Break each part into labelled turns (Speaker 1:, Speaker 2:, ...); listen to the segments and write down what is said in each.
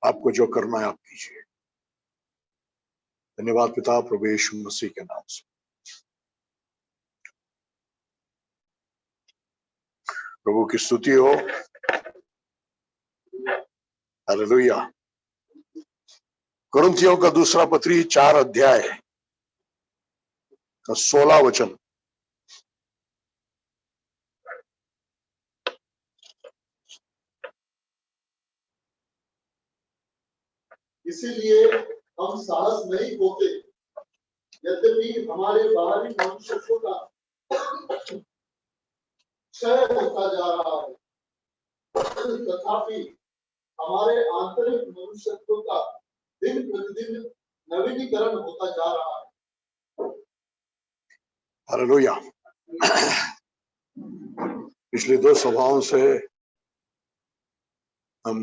Speaker 1: आपको जो करना है आप कीजिए। धन्यवाद पिता प्रभु यीशु मसीह के नाम से। प्रभु की स्तुति हो। हालेलुया। कुरिन्थियों का दूसरा पत्री 4 अध्याय का 16 वचन।
Speaker 2: इसीलिए हम साहस नहीं खोते, यद्यपि हमारे बाहरी मनुष्य का क्षय होता जा रहा है, तथापि हमारे आंतरिक मनुष्यत्व का दिन प्रतिदिन नवीनीकरण होता जा रहा है।
Speaker 1: हालेलुया। पिछले 2 सभाओं से हम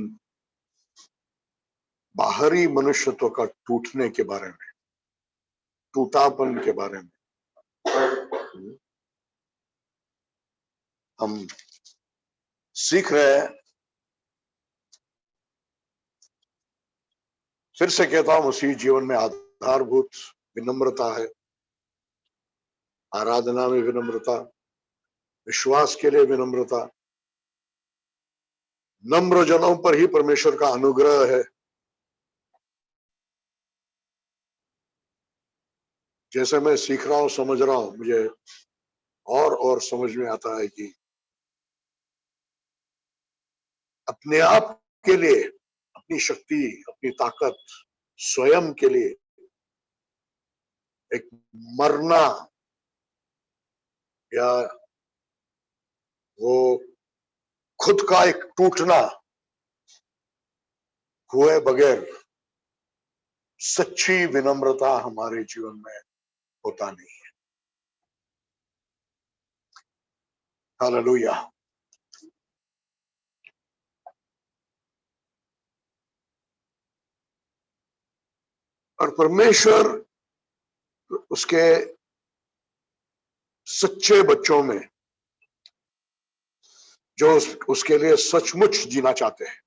Speaker 1: बाहरी मनुष्यत्व का टूटने के बारे में, टूटापन के बारे में हम सीख रहे हैं। फिर से कहता हूं, मसीह जीवन में आधारभूत विनम्रता है। आराधना में विनम्रता, विश्वास के लिए विनम्रता, नम्र जनों पर ही परमेश्वर का अनुग्रह है। जैसे मैं सीख रहा हूं, समझ रहा हूं, मुझे और समझ में आता है कि अपने आप के लिए, अपनी शक्ति, अपनी ताकत, स्वयं के लिए एक मरना या वो खुद का एक टूटना हुए बगैर सच्ची विनम्रता हमारे जीवन में होता नहीं है। हालेलुया। और परमेश्वर उसके सच्चे बच्चों में जो उसके लिए सचमुच जीना चाहते हैं,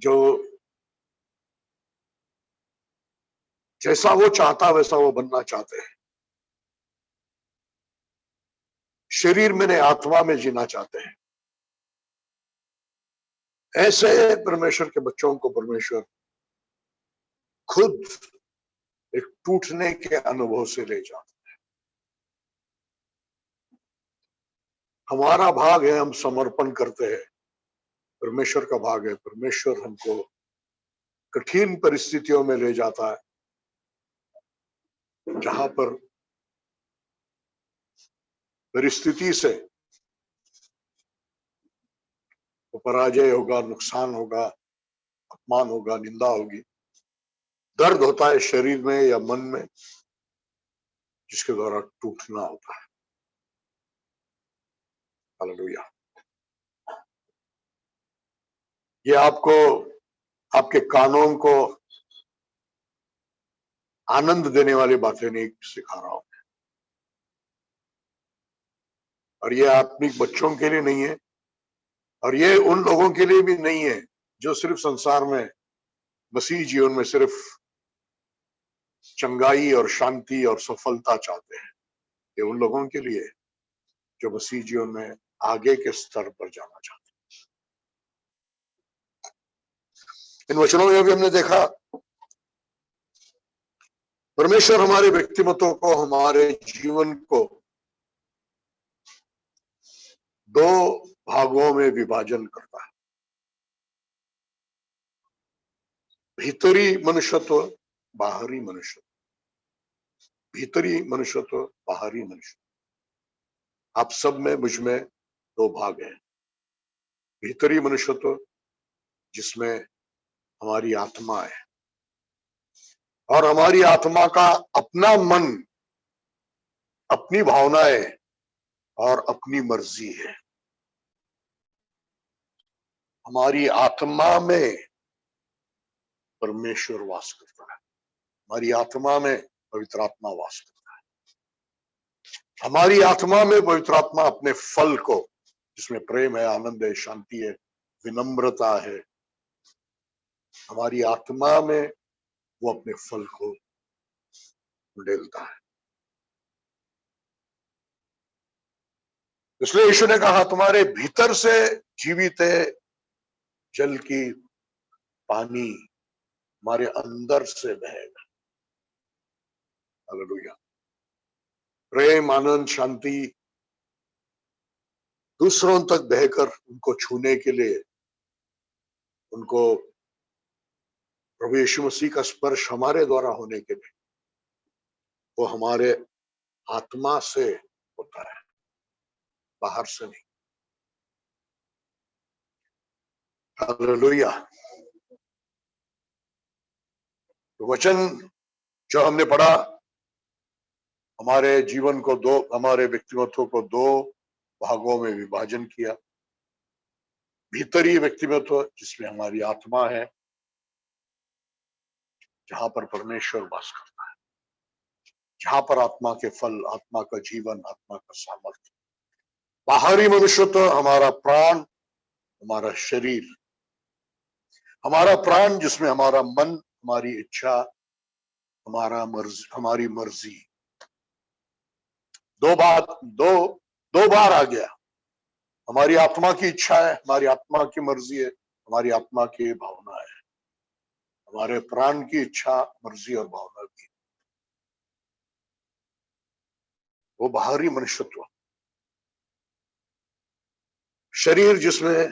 Speaker 1: जो जैसा वो चाहता वैसा वो बनना चाहते हैं, शरीर में नहीं आत्मा में जीना चाहते हैं, ऐसे परमेश्वर के बच्चों को परमेश्वर खुद एक टूटने के अनुभव से ले जाता है। हमारा भाग है, हम समर्पण करते हैं। परमेश्वर का भाग है, परमेश्वर हमको कठिन परिस्थितियों में ले जाता है, जहां पर परिस्थिति से वो पराजय होगा, नुकसान होगा, अपमान होगा, निंदा होगी, दर्द होता है शरीर में या मन में, जिसके द्वारा टूटना होता है। हालेलुया। ये आपको, आपके कानों को आनंद देने वाली बातें नहीं सिखा रहा हूं, और ये आत्मिक बच्चों के लिए नहीं है, और ये उन लोगों के लिए भी नहीं है जो सिर्फ संसार में, मसीह जीवन में सिर्फ चंगाई और शांति और सफलता चाहते हैं। ये उन लोगों के लिए जो मसीह जीवन में आगे के स्तर पर जाना चाहते हैं। इन वचनों में भी हमने देखा, परमेश्वर हमारे व्यक्तित्व को, हमारे जीवन को 2 भागों में विभाजन करता है। भीतरी मनुष्यत्व, बाहरी मनुष्यत्व। भीतरी मनुष्यत्व, बाहरी मनुष्यत्व। आप सब में, मुझ में 2 भाग हैं। भीतरी मनुष्यत्व जिसमें हमारी आत्मा है, और हमारी आत्मा का अपना मन, अपनी भावनाएं और अपनी मर्जी है। हमारी आत्मा में परमेश्वर वास करता है, हमारी आत्मा में पवित्र आत्मा वास करता है। हमारी आत्मा में पवित्र आत्मा अपने फल को, जिसमें प्रेम है, आनंद है, शांति है, विनम्रता है, हमारी आत्मा में वो अपने फल को उंडेलता है। इसलिए यीशु ने कहा तुम्हारे भीतर से जीवित जल की पानी हमारे अंदर से बहेगा। हालेलुया। प्रेम, आनंद, शांति दूसरों तक बहकर उनको छूने के लिए, उनको प्रभु यीशु मसीह का स्पर्श हमारे द्वारा होने के लिए, वो हमारे आत्मा से होता है, बाहर से नहीं। हालेलुया। तो वचन जो हमने पढ़ा हमारे जीवन को हमारे व्यक्तित्व को दो भागों में विभाजन किया। भीतरी व्यक्तित्व जिसमें हमारी आत्मा है, जहां पर परमेश्वर वास करता है, जहां पर आत्मा के फल, आत्मा का जीवन, आत्मा का सामर्थ्य। बाहरी मनुष्य तो हमारा प्राण, हमारा शरीर, हमारा प्राण जिसमें हमारा मन, हमारी इच्छा, हमारी मर्जी। दो बार आ गया। हमारी आत्मा की इच्छा है, हमारी आत्मा की मर्जी है, हमारी आत्मा की भावना है, हमारे प्राण की इच्छा, मर्जी और भावना की। वो बाहरी मनुष्यत्व। शरीर जिसमें,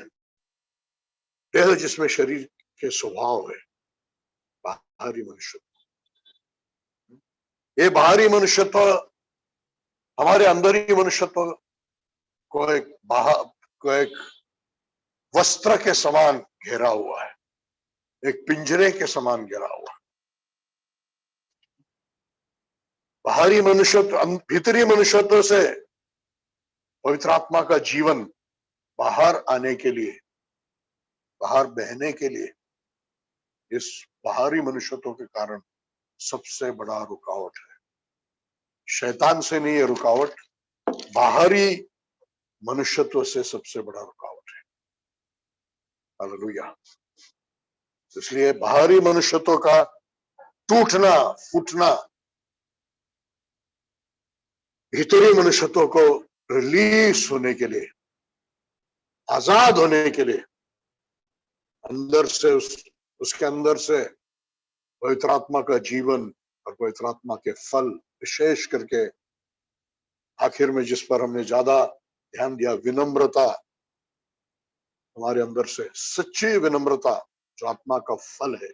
Speaker 1: देह जिसमें शरीर के स्वभाव है, बाहरी मनुष्यत्व। ये बाहरी मनुष्यत्व हमारे अंदर ही मनुष्यत्व को एक वस्त्र के समान घेरा हुआ है, एक पिंजरे के समान घेरा हुआ है। बाहरी मनुष्यत्व, भीतरी मनुष्यत्व से पवित्र आत्मा का जीवन बाहर आने के लिए, बाहर बहने के लिए, इस बाहरी मनुष्यत्व के कारण सबसे बड़ा रुकावट है। शैतान से नहीं है रुकावट, बाहरी मनुष्यत्व से सबसे बड़ा रुकावट है। हालेलुया। इसलिए बाहरी मनुष्यत्व का टूटना, फूटना, भीतरी मनुष्यत्व को रिलीज होने के लिए, आजाद होने के लिए, अंदर से उसके अंदर से पवित्र आत्मा का जीवन और पवित्र आत्मा के फल, विशेष करके आखिर में जिस पर हमने ज्यादा ध्यान दिया, विनम्रता। हमारे अंदर से सच्ची विनम्रता जो आत्मा का फल है,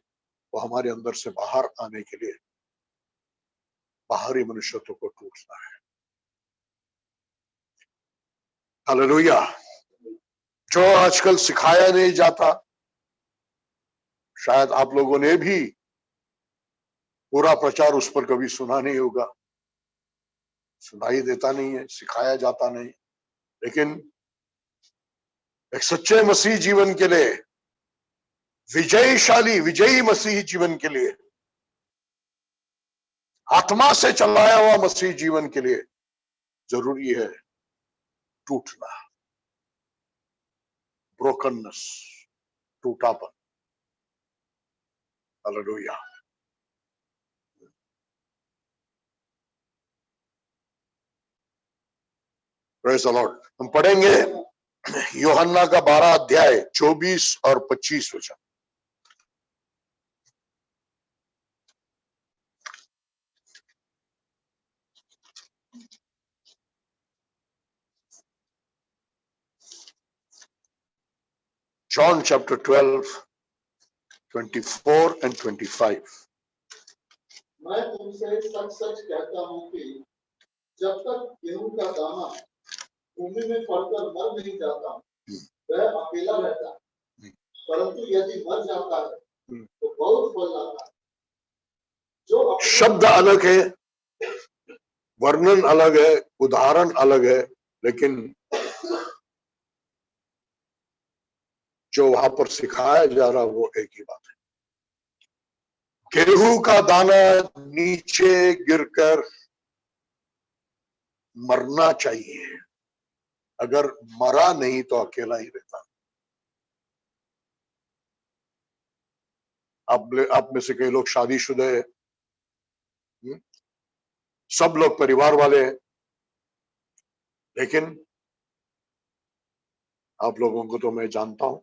Speaker 1: वो हमारे अंदर से बाहर आने के लिए बाहरी मनुष्यत्व को टूटना है। हालेलुया। जो आजकल सिखाया नहीं जाता, शायद आप लोगों ने भी पूरा प्रचार उस पर कभी सुना नहीं होगा, सुनाई देता नहीं है, सिखाया जाता नहीं। लेकिन एक सच्चे मसीह जीवन के लिए, विजयी मसीह जीवन के लिए, आत्मा से चलाया हुआ मसीह जीवन के लिए जरूरी है टूटना, ब्रोकननेस, टूटापन। हालेलुया। Praise the Lord. हम पढ़ेंगे यूहन्ना का 12 अध्याय 24 और 25 वचन। John chapter 12, 24 and 25.
Speaker 2: मैं तुमसे सच सच कहता हूँ कि जब तक गेहूं का दाना भूमि में पड़कर मर नहीं जाता, वह अकेला रहता है, परंतु यदि मर जाता है तो बहुत फल लाता है। जो
Speaker 1: शब्द अलग है, वर्णन अलग है, उदाहरण अलग है, लेकिन जो वहां पर सिखाया जा रहा वो एक ही बात है। गेहूं का दाना नीचे गिरकर मरना चाहिए, अगर मरा नहीं तो अकेला ही रहता। आप में से कई लोग शादीशुदा है, सब लोग परिवार वाले हैं, लेकिन आप लोगों को तो मैं जानता हूं,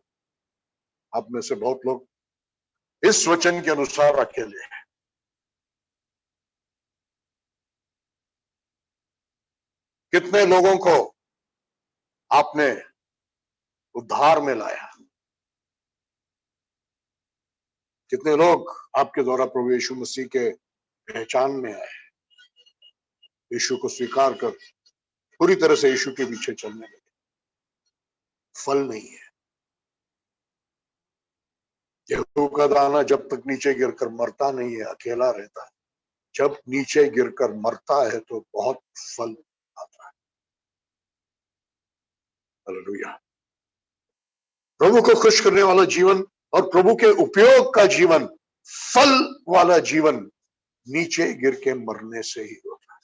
Speaker 1: आप में से बहुत लोग इस वचन के अनुसार अकेले हैं। कितने लोगों को आपने उद्धार में लाया, कितने लोग आपके द्वारा प्रभु यीशु मसीह के पहचान में आए, यीशु को स्वीकार कर पूरी तरह से यीशु के पीछे चलने लगे। फल नहीं है। गेहूं का दाना जब तक नीचे गिरकर मरता नहीं है, अकेला रहता है। जब नीचे गिरकर मरता है तो बहुत फल आता है। हालेलुया। प्रभु को खुश करने वाला जीवन और प्रभु के उपयोग का जीवन, फल वाला जीवन नीचे गिर के मरने से ही होता है।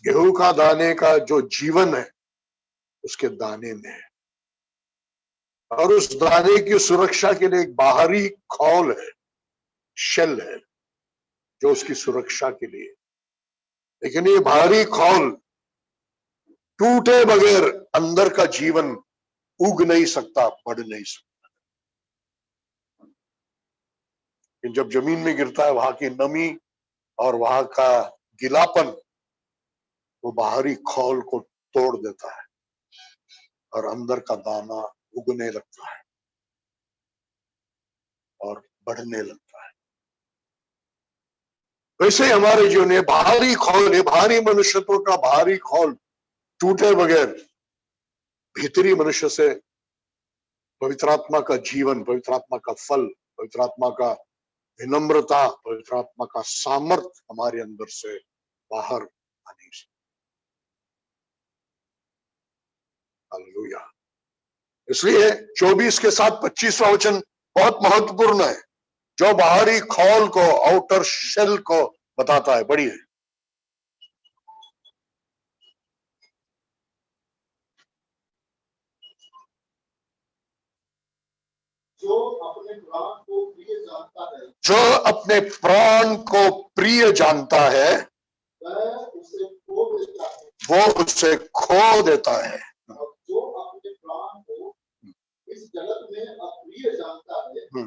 Speaker 1: गेहूं का दाने का जो जीवन है उसके दाने में है, और उस दाने की सुरक्षा के लिए एक बाहरी खौल है, शेल है, जो उसकी सुरक्षा के लिए। लेकिन ये बाहरी खौल टूटे बगैर अंदर का जीवन उग नहीं सकता, बढ़ नहीं सकता। कि जब जमीन में गिरता है, वहां की नमी और वहां का गीलापन वो बाहरी खौल को तोड़ देता है और अंदर का दाना उगने लगता है और बढ़ने लगता है। वैसे ही हमारे जीवन में बाहरी खौल, ये बाहरी मनुष्यत्व का बाहरी खौल टूटे बगैर भीतरी मनुष्य से पवित्र आत्मा का जीवन, पवित्र आत्मा का फल, पवित्र आत्मा का विनम्रता, पवित्र आत्मा का सामर्थ हमारे अंदर से बाहर आने से। हालेलुया। इसलिए 24 के साथ 25वां वचन बहुत महत्वपूर्ण है, जो बाहरी खौल को, आउटर शेल को बताता है। बढ़िए।
Speaker 2: जो अपने प्राण को प्रिय जानता है,
Speaker 1: जो अपने प्राण को प्रिय जानता है,
Speaker 2: वह उसे खो देता है,
Speaker 1: वो उसे खो देता है।
Speaker 2: और जो अपने प्राण को इस जगत में अप्रिय जानता है,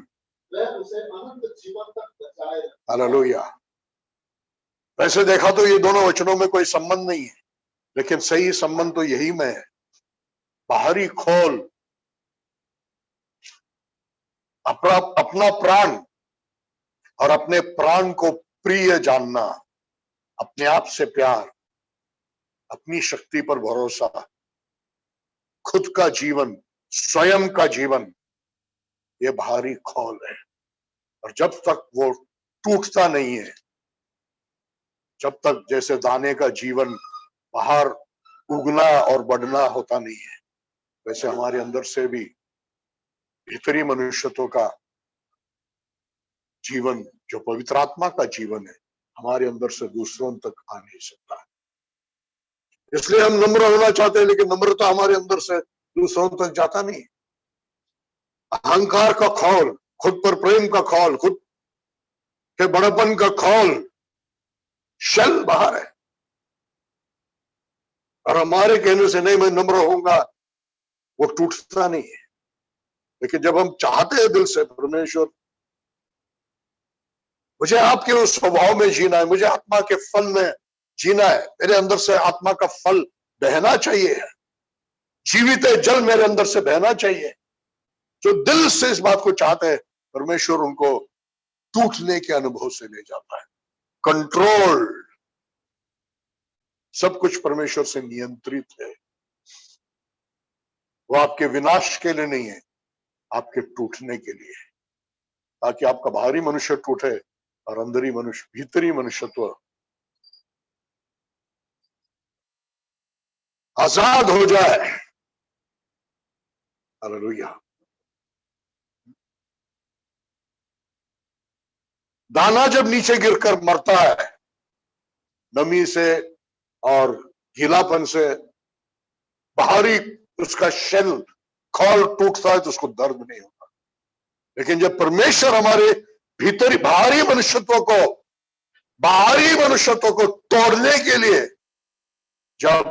Speaker 2: वह उसे अनंत जीवन तक बचाए रखता है।
Speaker 1: हालेलुया। वैसे देखा तो ये दोनों वचनों में कोई संबंध नहीं है, लेकिन सही संबंध तो यही में है। बाहरी खोल, अपना प्राण और अपने प्राण को प्रिय जानना, अपने आप से प्यार, अपनी शक्ति पर भरोसा, खुद का जीवन, स्वयं का जीवन, ये बाहरी खोल है। और जब तक वो टूटता नहीं है, जब तक जैसे दाने का जीवन बाहर उगना और बढ़ना होता नहीं है, वैसे हमारे अंदर से भी भीतरी मनुष्यत्व का जीवन, जो पवित्र आत्मा का जीवन है, हमारे अंदर से दूसरों तक आ नहीं सकता। इसलिए हम नम्र होना चाहते हैं, लेकिन नम्रता हमारे अंदर से दूसरों तक जाता नहीं। अहंकार का खौल, खुद पर प्रेम का खौल, खुद के बड़ेपन का खौल, शल बाहर है। और हमारे कहने से नहीं मैं नम्र होऊंगा, वो टूटता नहीं है। लेकिन जब हम चाहते हैं दिल से, परमेश्वर मुझे आपके उस स्वभाव में जीना है, मुझे आत्मा के फल में जीना है, मेरे अंदर से आत्मा का फल बहना चाहिए, जीवित जल मेरे अंदर से बहना चाहिए। जो दिल से इस बात को चाहते हैं, परमेश्वर उनको टूटने के अनुभव से ले जाता है। कंट्रोल, सब कुछ परमेश्वर से नियंत्रित है। वो आपके विनाश के लिए नहीं है, आपके टूटने के लिए, ताकि आपका बाहरी मनुष्य टूटे और अंदरी मनुष्य, भीतरी मनुष्यत्व आजाद हो जाए। हालेलुया। दाना जब नीचे गिरकर मरता है, नमी से और गीलापन से, बाहरी उसका शेल खौल टूटता है तो उसको दर्द नहीं होता, लेकिन जब परमेश्वर हमारे भीतरी बाहरी मनुष्यत्व को तोड़ने के लिए जब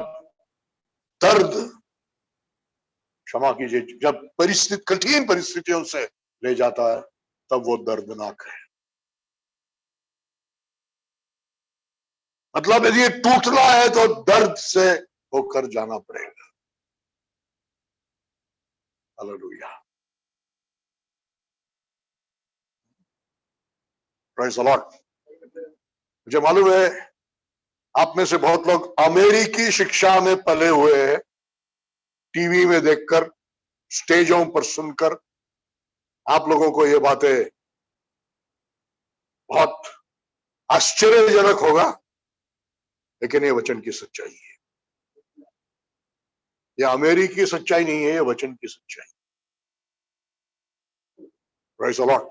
Speaker 1: दर्द, क्षमा कीजिए, जब कठिन परिस्थितियों से ले जाता है, तब वो दर्दनाक है। मतलब यदि टूटना है तो दर्द से होकर जाना पड़ेगा। Hallelujah, praise the Lord. मुझे मालूम है आप में से बहुत लोग अमेरिकी शिक्षा में पले हुए हैं, टीवी में देखकर, स्टेजों पर सुनकर आप लोगों को ये बातें बहुत आश्चर्यजनक होगा, लेकिन ये वचन की सच्चाई है। ये अमेरिकी सच्चाई नहीं है, ये वचन की सच्चाई। Praise the Lord.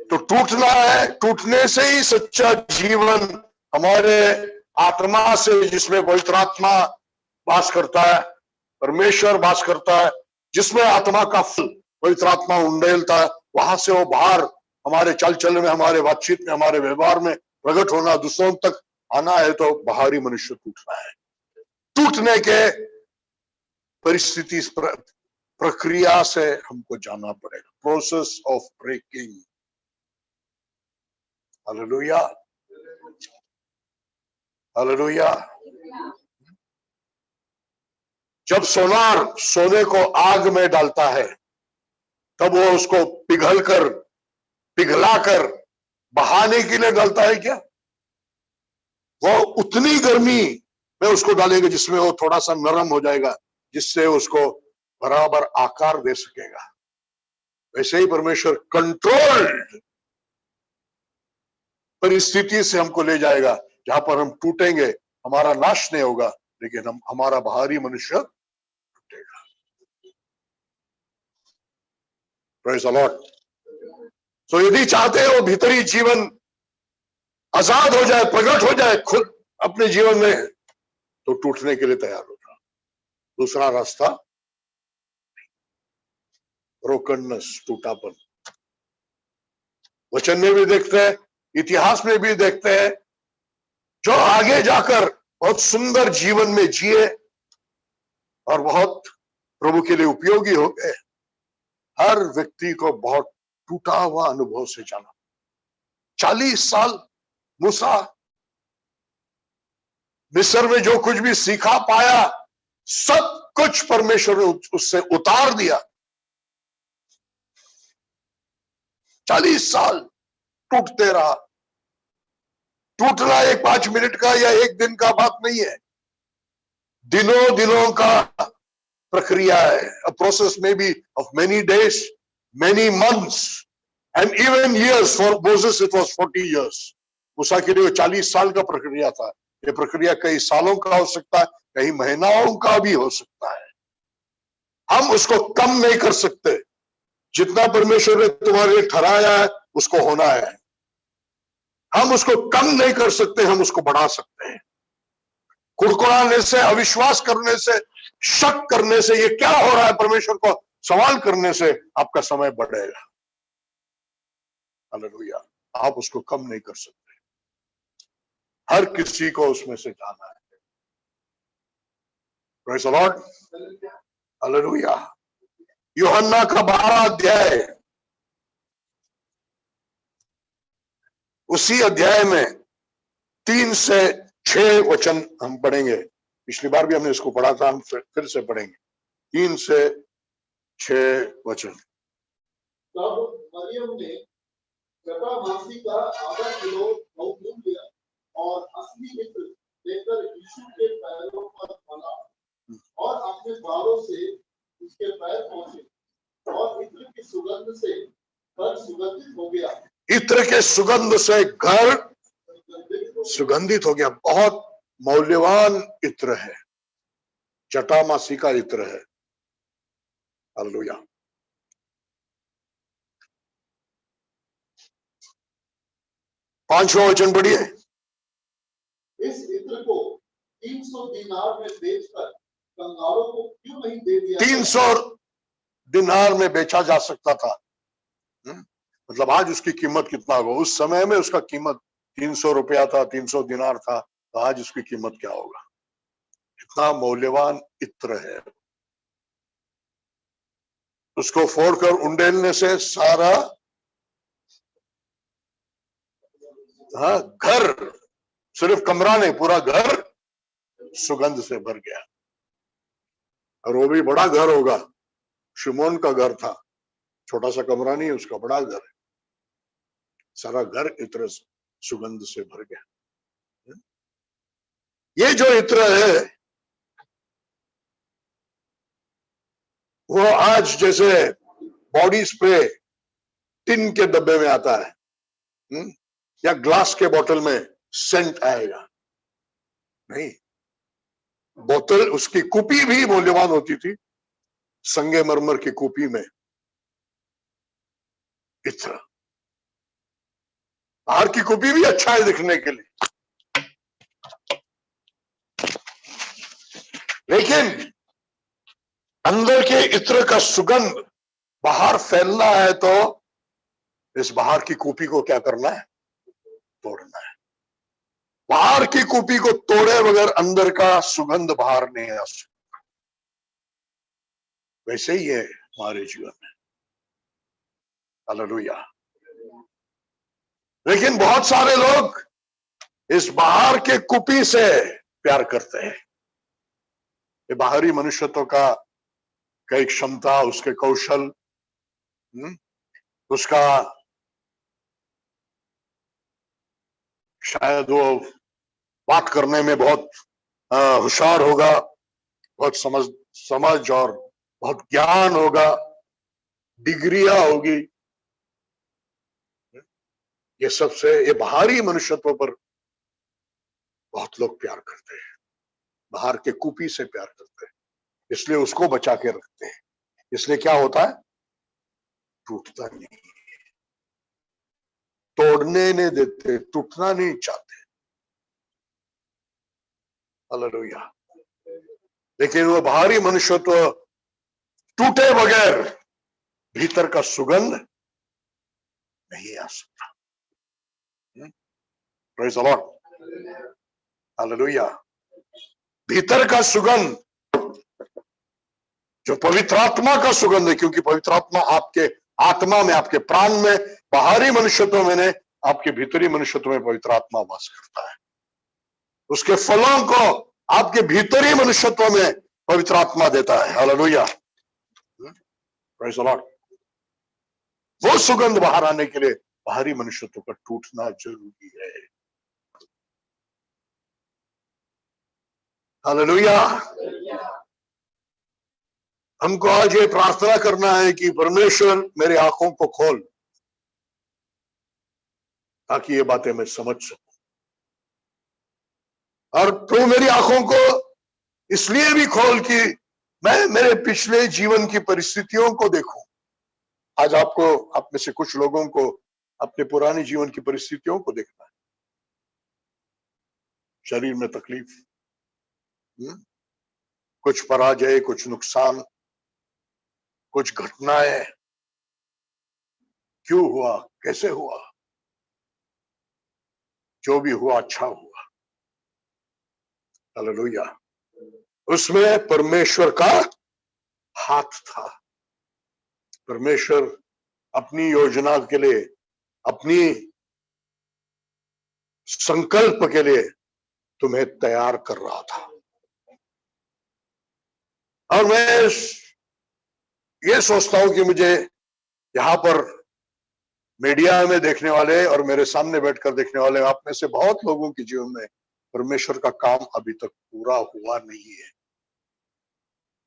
Speaker 1: तो टूटना है, टूटने से ही सच्चा जीवन हमारे आत्मा से, जिसमें पवित्र आत्मा वास करता है, परमेश्वर वास करता है, जिसमें आत्मा का फल पवित्र आत्मा उंडेलता है, वहां से वो बाहर हमारे चल चल में, हमारे बातचीत में, हमारे व्यवहार में प्रकट होना, दूसरों तक आना है, तो बाहरी मनुष्य टूटना है। टूटने के परिस्थिति प्रक्रिया से हमको जाना पड़ेगा, process of breaking. Hallelujah, hallelujah. जब सोनार सोने को आग में डालता है, तब वो उसको पिघलाकर बहाने के लिए डालता है क्या? वो उतनी गर्मी में उसको डालेगा जिसमें वो थोड़ा सा नरम हो जाएगा, जिससे उसको बराबर आकार दे सकेगा। वैसे ही परमेश्वर कंट्रोल्ड परिस्थिति से हमको ले जाएगा, जहां पर हम टूटेंगे, हमारा नाश नहीं होगा, लेकिन हमारा बाहरी मनुष्य टूटेगा। Praise the Lord. तो यदि चाहते हो भीतरी जीवन आजाद हो जाए, प्रकट हो जाए खुद अपने जीवन में, तो टूटने के लिए तैयार हो जाओ। दूसरा रास्ता ब्रोकननेस, टूटापन। वचन में भी देखते हैं, इतिहास में भी देखते हैं, जो आगे जाकर बहुत सुंदर जीवन में जिए और बहुत प्रभु के लिए उपयोगी हो गए, हर व्यक्ति को बहुत टूटा हुआ अनुभव से जाना। 40 साल मूसा मिस्र में जो कुछ भी सीखा पाया, सब कुछ परमेश्वर ने उससे उतार दिया। 40 साल टूटते रहा। टूटना एक 5 मिनट का या एक दिन का बात नहीं है, दिनों दिनों का प्रक्रिया है। A process may be of many days, many months and even years. For Moses it was 40 years. मूसा के लिए 40 साल का प्रक्रिया था। ये प्रक्रिया कई सालों का हो सकता है, कई महीनों का भी हो सकता है। हम उसको कम नहीं कर सकते। जितना परमेश्वर ने तुम्हारे लिए ठहराया है, उसको होना है। हम उसको कम नहीं कर सकते, हम उसको बढ़ा सकते हैं। कुड़कुड़ाने से, अविश्वास करने से, शक करने से, ये क्या हो रहा है, परमेश्वर को सवाल करने से आपका समय बढ़ेगा। हालेलुया। आप उसको कम नहीं कर सकते। हर किसी को उसमें से जाना है। Praise the Lord. हालेलुया। यूहन्ना का 12 अध्याय, उसी अध्याय में 3 से 6 वचन हम पढ़ेंगे। पिछली बार भी हमने इसको पढ़ा था, हम फिर से पढ़ेंगे। 3 से 6 वचन।
Speaker 2: तब मरियम ने जटामासी का आधा किलो गहूं लिया और असली इत्र लेकर यीशु के पैरों पर मला और अपने बालों से उसके पैर पहुंचे, और इत्र की सुगंध से घर सुगंधित हो गया।
Speaker 1: इत्र के सुगंध से घर सुगंधित हो गया। बहुत मौल्यवान इत्र है, जटामासी का इत्र है। हालेलुया। पांचवा वचन पढ़िए।
Speaker 2: इस इत्र को 300 दीनार में बेचकर कंगालों को क्यों नहीं दे दिया?
Speaker 1: दिनार में बेचा जा सकता था। मतलब आज उसकी कीमत कितना होगा? उस समय में उसका कीमत 300 रुपया था, 300 दिनार था, तो आज उसकी कीमत क्या होगा? इतना मौल्यवान इत्र है। उसको फोड़कर उंडेलने से सारा घर, सिर्फ कमरा नहीं, पूरा घर सुगंध से भर गया। और वो भी बड़ा घर होगा। शिमोन का घर था, छोटा सा कमरा नहीं, उसका बड़ा घर है। सारा घर इत्र सुगंध से भर गया। ये जो इत्र है वो आज जैसे बॉडी स्प्रे टिन के डब्बे में आता है, या ग्लास के बोतल में सेंट आएगा, नहीं। बोतल, उसकी कुपी भी मूल्यवान होती थी। संगमरमर की कुपी में इत्र। बाहर की कुपी भी अच्छा है दिखने के लिए, लेकिन अंदर के इत्र का सुगंध बाहर फैलना है तो इस बाहर की कुपी को क्या करना है? तोड़ना है। बाहर की कुपी को तोड़े बगैर अंदर का सुगंध बाहर नहीं आ सकता। वैसे ही है हमारे जीवन में। हालेलुया। लेकिन बहुत सारे लोग इस बाहर के कुपी से प्यार करते हैं। ये बाहरी मनुष्यत्व का कई क्षमता, उसके कौशल, उसका शायद वो बात करने में बहुत होशियार होगा, बहुत समझ और बहुत ज्ञान होगा, डिग्रियां होगी। ये सबसे, ये बाहरी मनुष्यत्व पर बहुत लोग प्यार करते हैं, बाहर के कुपी से प्यार करते हैं, इसलिए उसको बचा के रखते हैं। इसलिए क्या होता है? टूटता नहीं, तोड़ने नहीं देते, टूटना नहीं चाहते। हालेलुया। लेकिन वो बाहरी मनुष्यत्व टूटे बगैर भीतर का सुगंध नहीं आ सकता। Praise the Lord. हालेलुया। भीतर का सुगंध जो पवित्र आत्मा का सुगंध है, क्योंकि पवित्र आत्मा आपके आत्मा में, आपके प्राण में, बाहरी मनुष्यत्व में नहीं, आपके भीतरी मनुष्यत्व में पवित्र आत्मा वास करता है। उसके फलों को आपके भीतरी मनुष्यत्व में पवित्र आत्मा देता है। हालेलुया। Praise the Lord. वो सुगंध बाहर आने के लिए बाहरी मनुष्यत्व का टूटना जरूरी है। हालेलुया। हमको आज ये प्रार्थना करना है कि परमेश्वर मेरी आंखों को खोल, ताकि ये बातें मैं समझ सकूं। और तू मेरी आंखों को इसलिए भी खोल कि मैं मेरे पिछले जीवन की परिस्थितियों को देखूं। आज आपको, आप में से कुछ लोगों को अपने पुराने जीवन की परिस्थितियों को देखना है। शरीर में तकलीफ, कुछ पराजय, कुछ नुकसान, कुछ घटनाएं, क्यों हुआ, कैसे हुआ, जो भी हुआ अच्छा हुआ। हालेलुया। उसमें परमेश्वर का हाथ था। परमेश्वर अपनी योजना के लिए, अपनी संकल्प के लिए तुम्हें तैयार कर रहा था। और मैं ये सोचता हूं कि मुझे यहां पर मीडिया में देखने वाले और मेरे सामने बैठकर देखने वाले आप में से बहुत लोगों के जीवन में परमेश्वर का काम अभी तक पूरा हुआ नहीं है।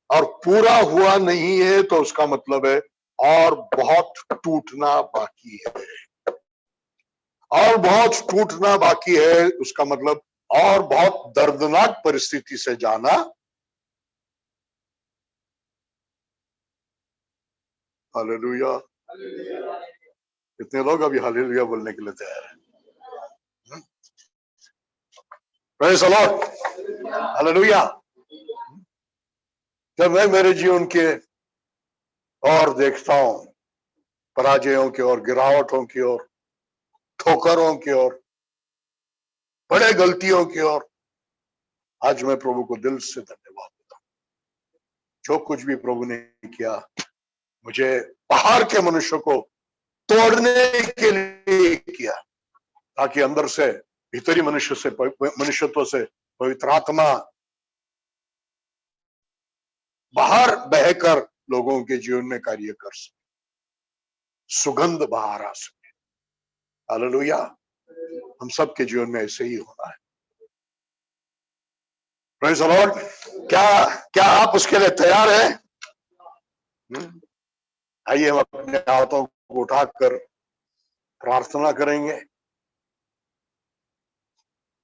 Speaker 1: और पूरा हुआ नहीं है तो उसका मतलब है और बहुत टूटना बाकी है। और बहुत टूटना बाकी है, उसका मतलब और बहुत दर्दनाक परिस्थिति से जाना। हालेलुया। कितने लोग अभी हालेलुया बोलने के लिए तैयार हैं? Praise the Lord. हालेलुया। जब मैं मेरे जीवन के और देखता हूं पराजयों की ओर, गिरावटों की ओर, ठोकरों की ओर, बड़े गलतियों की ओर। आज मैं प्रभु को दिल से धन्यवाद देता हूं। जो कुछ भी प्रभु ने किया, मुझे बाहर के मनुष्य को तोड़ने के लिए किया, ताकि अंदर से, भीतरी मनुष्यत्व से पवित्र आत्मा बाहर बहकर लोगों के जीवन में कार्य कर सके, सुगंध बाहर आ सके। हालेलुया। हम सबके जीवन में ऐसे ही होना है। Praise the Lord. क्या आप उसके लिए तैयार हैं? आइए हम अपने हाथों को उठाकर प्रार्थना करेंगे।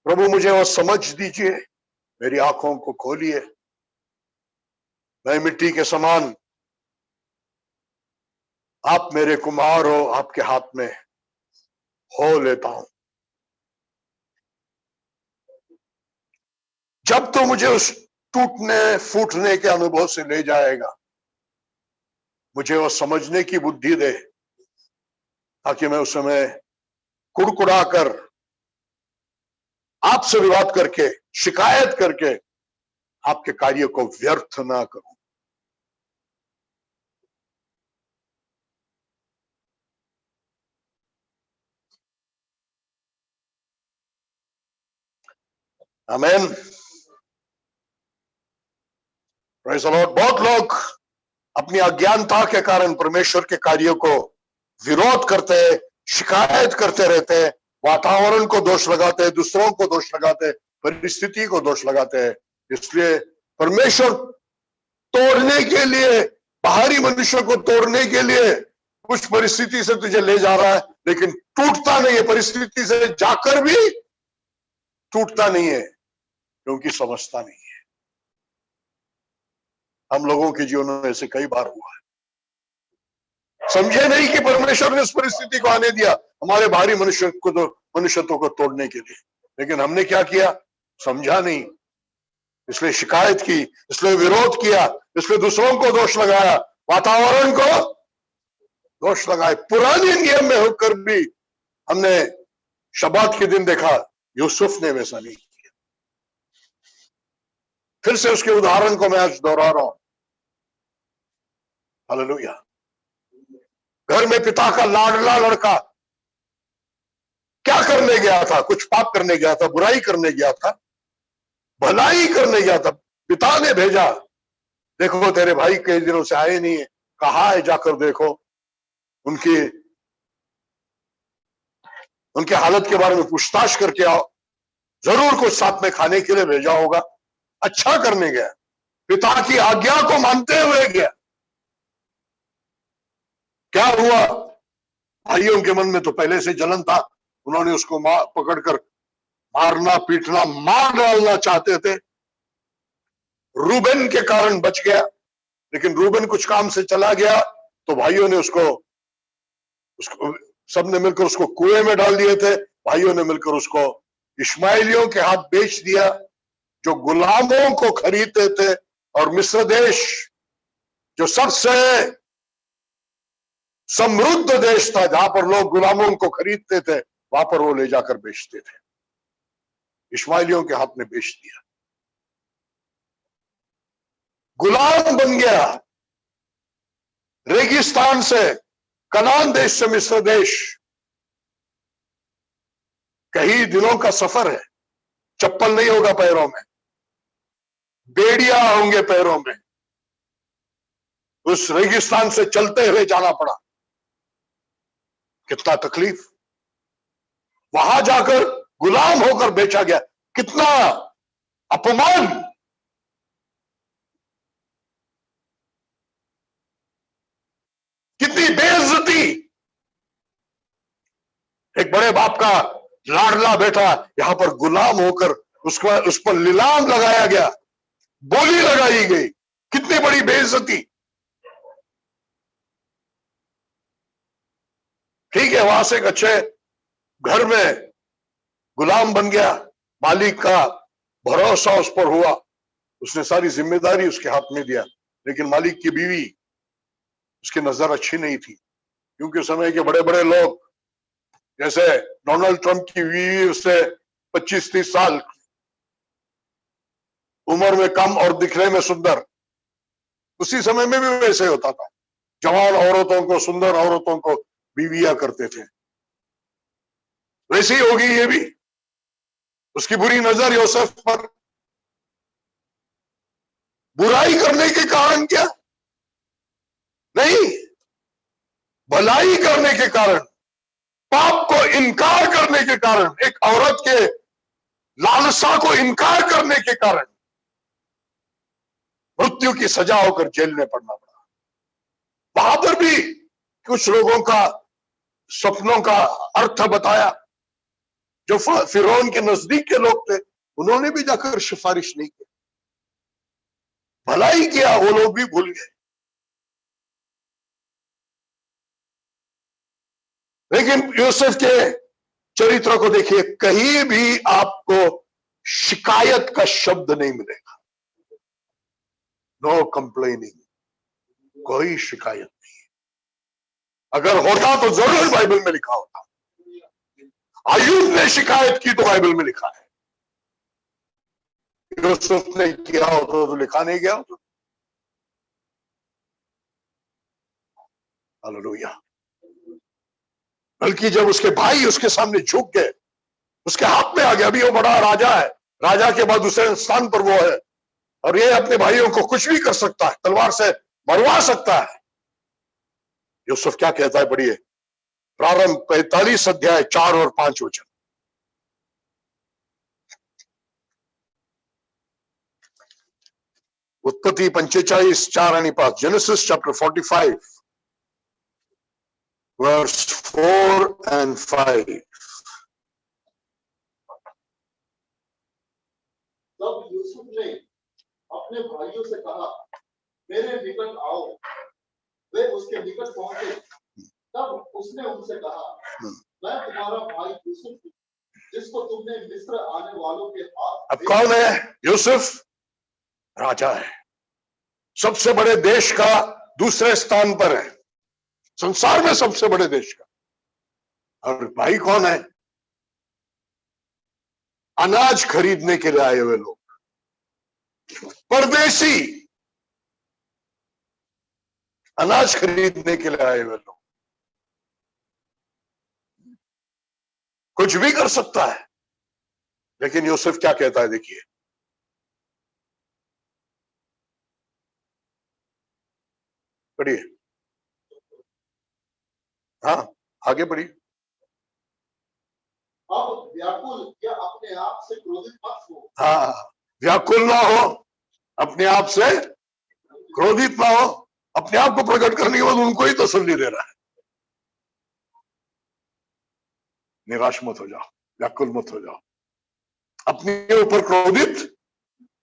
Speaker 1: प्रभु मुझे वो समझ दीजिए, मेरी आंखों को खोलिए। मैं मिट्टी के समान, आप मेरे कुम्हार हो, आपके हाथ में हो लेता हूं। जब तो मुझे उस टूटने फूटने के अनुभव से ले जाएगा, मुझे वो समझने की बुद्धि दे, ताकि मैं उस समय कुड़कुड़ा कर, आपसे विवाद करके, शिकायत करके आपके कार्य को व्यर्थ ना करूं। आमीन। Praise the Lord. बहुत लोग अपनी अज्ञानता के कारण परमेश्वर के कार्यों को विरोध करते, शिकायत करते रहते हैं, वातावरण को दोष लगाते हैं, दूसरों को दोष लगाते हैं, परिस्थिति को दोष लगाते हैं। इसलिए परमेश्वर तोड़ने के लिए, बाहरी मनुष्य को तोड़ने के लिए कुछ परिस्थिति से तुझे ले जा रहा है, लेकिन टूटता नहीं है। परिस्थिति से जाकर भी टूटता नहीं है, क्योंकि समझता नहीं है। हम लोगों के जीवन में ऐसे कई बार हुआ है। समझे नहीं कि परमेश्वर ने उस परिस्थिति को आने दिया हमारे बाहरी मनुष्यत्व को तोड़ने के लिए, लेकिन हमने क्या किया? समझा नहीं, इसलिए शिकायत की, इसलिए विरोध किया, इसलिए दूसरों को दोष लगाया, वातावरण को दोष लगाए। पुराने नियम में होकर भी हमने शब्बात के दिन देखा, यूसुफ ने वैसा नहीं किया। फिर से उसके उदाहरण को मैं आज दोहरा रहा हूं। हालेलुया। घर में पिता का लाडला लड़का क्या करने गया था? कुछ पाप करने गया था, बुराई करने गया था, भलाई करने गया था। पिता ने भेजा, देखो तेरे भाई कई दिनों से आए नहीं है, कहाँ है, जाकर देखो। उनके हालत के बारे में पूछताछ करके आओ, जरूर कुछ साथ में खाने के लिए भेजा होगा। अच्छा करने गया, पिता की आज्ञा को मानते हुए गया। क्या हुआ? भाइयों के मन में तो पहले से जलन था, उन्होंने उसको पकड़कर मारना, पीटना, मार डालना चाहते थे। रूबेन के कारण बच गया, लेकिन रूबेन कुछ काम से चला गया तो भाइयों ने उसको सबने मिलकर उसको कुएं में डाल दिए थे। भाइयों ने मिलकर उसको इश्माइलियों के हाथ बेच दिया, जो गुलामों को खरीदते थे। और मिस्र देश, जो सबसे समृद्ध देश था, जहां पर लोग गुलामों को खरीदते थे, वहां पर वो ले जाकर बेचते थे। इश्माइलियों के हाथ में बेच दिया, गुलाम बन गया। रेगिस्तान से, कनान देश से मिस्र देश कई दिनों का सफर है। चप्पल नहीं होगा पैरों में, बेड़िया होंगे पैरों में। उस रेगिस्तान से चलते हुए जाना पड़ा। कितना तकलीफ। वहां जाकर गुलाम होकर बेचा गया, कितना अपमान। कितनी बेइज्जती। एक बड़े बाप का लाडला बेटा यहां पर गुलाम होकर उस पर नीलाम लगाया गया, बोली लगाई गई। कितनी बड़ी बेइज्जती। ठीक है, वहां से एक अच्छे घर में गुलाम बन गया, मालिक का भरोसा उस पर हुआ, उसने सारी जिम्मेदारी उसके हाथ में दिया। लेकिन मालिक की बीवी उसकी नजर अच्छी नहीं थी, क्योंकि उस समय के बड़े बड़े लोग जैसे डोनाल्ड ट्रंप की बीवी, उससे 25-30 साल उम्र में कम और दिखने में सुंदर, उसी समय में भी वैसे होता था, जवान औरतों को, सुंदर औरतों को बीवियां करते थे। वैसे ही होगी ये भी। उसकी बुरी नजर यूसुफ पर, बुराई करने के कारण क्या नहीं, भलाई करने के कारण, पाप को इनकार करने के कारण, एक औरत के लालसा को इनकार करने के कारण मृत्यु की सजा होकर जेल में पड़ना पड़ा। वहां पर भी कुछ लोगों का सपनों का अर्थ बताया, जो फिरौन के नजदीक के लोग थे, उन्होंने भी जाकर सिफारिश नहीं की, भलाई किया, वो लोग भी भूल गए। लेकिन यूसुफ के चरित्र को देखिए, कहीं भी आपको शिकायत का शब्द नहीं मिलेगा। नो कंप्लेनिंग, कोई शिकायत नहीं। अगर होता तो जरूर बाइबल में लिखा होता। अय्यूब ने शिकायत की तो बाइबल में लिखा है, यूसुफ ने किया होता तो लिखा नहीं गया होता। हालेलुया। बल्कि जब उसके भाई उसके सामने झुक गए, उसके हाथ में आ गया, अभी वो बड़ा राजा है, राजा के बाद दूसरे स्थान पर वो है, और ये अपने भाइयों को कुछ भी कर सकता है, तलवार से मरवा सकता है। यूसुफ क्या कहता है, पढ़िए प्रारंभ 45 अध्याय 4 और 5 वचन। उत्पत्ति 45 4 आणि 5, जेनेसिस चैप्टर 45 वर्स 4 and 5।
Speaker 2: तब यूसुफ ने अपने भाइयों से कहा, मेरे निकट आओ। वे उसके निकट पहुंचे। तब उसने उनसे कहा, मैं तुम्हारा भाई यूसुफ हूं, जिसको तुमने मिस्र आने वालों के हाथ।
Speaker 1: अब कौन है यूसुफ? राजा है, सबसे बड़े देश का दूसरे स्थान पर है, संसार में सबसे बड़े देश का। और भाई कौन है? अनाज खरीदने के लिए आए हुए लोग, परदेशी, अनाज खरीदने के लिए आए हुए लोग। कुछ भी कर सकता है, लेकिन यूसुफ क्या कहता है, देखिए पढ़िए, हाँ आगे पढ़िए।
Speaker 2: अब व्याकुल या अपने आप से क्रोधित मत हो।
Speaker 1: हाँ, व्याकुल ना हो, अपने आप से क्रोधित ना हो। अपने आप को प्रकट करने के बाद उनको ही तसल्ली दे रहा है। निराश मत हो जाओ, व्याकुल मत हो जाओ, अपने ऊपर क्रोधित